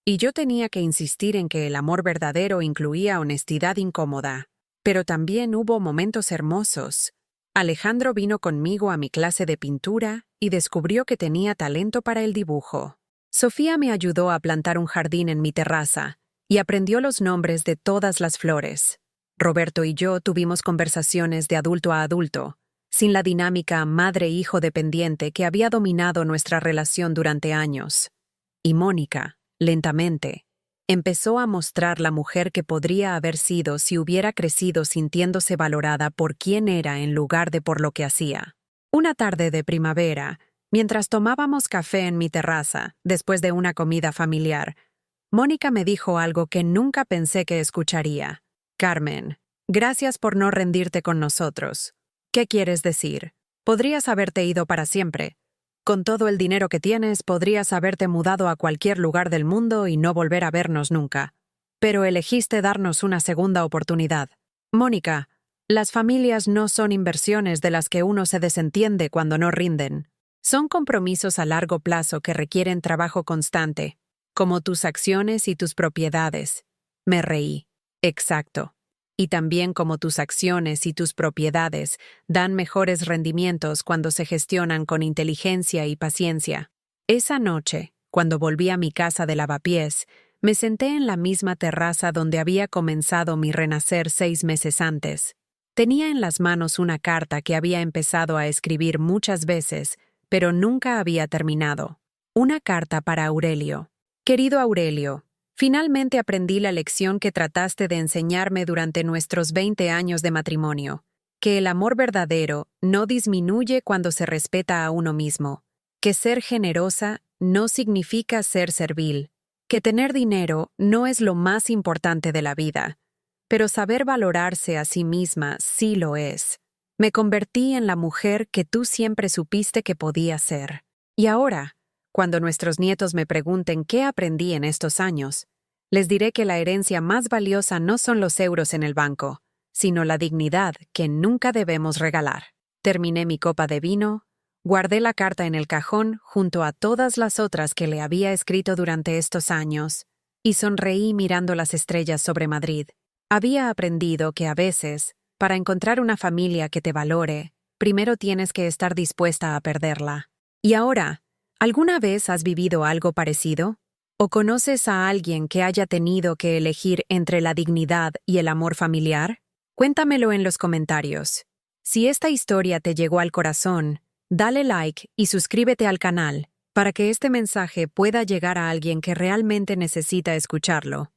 y yo tenía que insistir en que el amor verdadero incluía honestidad incómoda. Pero también hubo momentos hermosos. Alejandro vino conmigo a mi clase de pintura y descubrió que tenía talento para el dibujo. Sofía me ayudó a plantar un jardín en mi terraza y aprendió los nombres de todas las flores. Roberto y yo tuvimos conversaciones de adulto a adulto, sin la dinámica madre-hijo dependiente que había dominado nuestra relación durante años. Y Mónica, lentamente, empezó a mostrar la mujer que podría haber sido si hubiera crecido sintiéndose valorada por quién era en lugar de por lo que hacía. Una tarde de primavera, mientras tomábamos café en mi terraza, después de una comida familiar, Mónica me dijo algo que nunca pensé que escucharía. Carmen, gracias por no rendirte con nosotros. ¿Qué quieres decir? Podrías haberte ido para siempre. Con todo el dinero que tienes, podrías haberte mudado a cualquier lugar del mundo y no volver a vernos nunca. Pero elegiste darnos una segunda oportunidad. Mónica, las familias no son inversiones de las que uno se desentiende cuando no rinden. Son compromisos a largo plazo que requieren trabajo constante, como tus acciones y tus propiedades. Me reí. Exacto. Y también como tus acciones y tus propiedades dan mejores rendimientos cuando se gestionan con inteligencia y paciencia. Esa noche, cuando volví a mi casa de Lavapiés, me senté en la misma terraza donde había comenzado mi renacer 6 meses antes. Tenía en las manos una carta que había empezado a escribir muchas veces, pero nunca había terminado. Una carta para Aurelio. Querido Aurelio, finalmente aprendí la lección que trataste de enseñarme durante nuestros 20 años de matrimonio, que el amor verdadero no disminuye cuando se respeta a uno mismo, que ser generosa no significa ser servil, que tener dinero no es lo más importante de la vida, pero saber valorarse a sí misma sí lo es. Me convertí en la mujer que tú siempre supiste que podía ser. Y ahora, cuando nuestros nietos me pregunten qué aprendí en estos años, les diré que la herencia más valiosa no son los euros en el banco, sino la dignidad que nunca debemos regalar. Terminé mi copa de vino, guardé la carta en el cajón junto a todas las otras que le había escrito durante estos años, y sonreí mirando las estrellas sobre Madrid. Había aprendido que a veces, para encontrar una familia que te valore, primero tienes que estar dispuesta a perderla. Y ahora, ¿alguna vez has vivido algo parecido? ¿O conoces a alguien que haya tenido que elegir entre la dignidad y el amor familiar? Cuéntamelo en los comentarios. Si esta historia te llegó al corazón, dale like y suscríbete al canal para que este mensaje pueda llegar a alguien que realmente necesita escucharlo.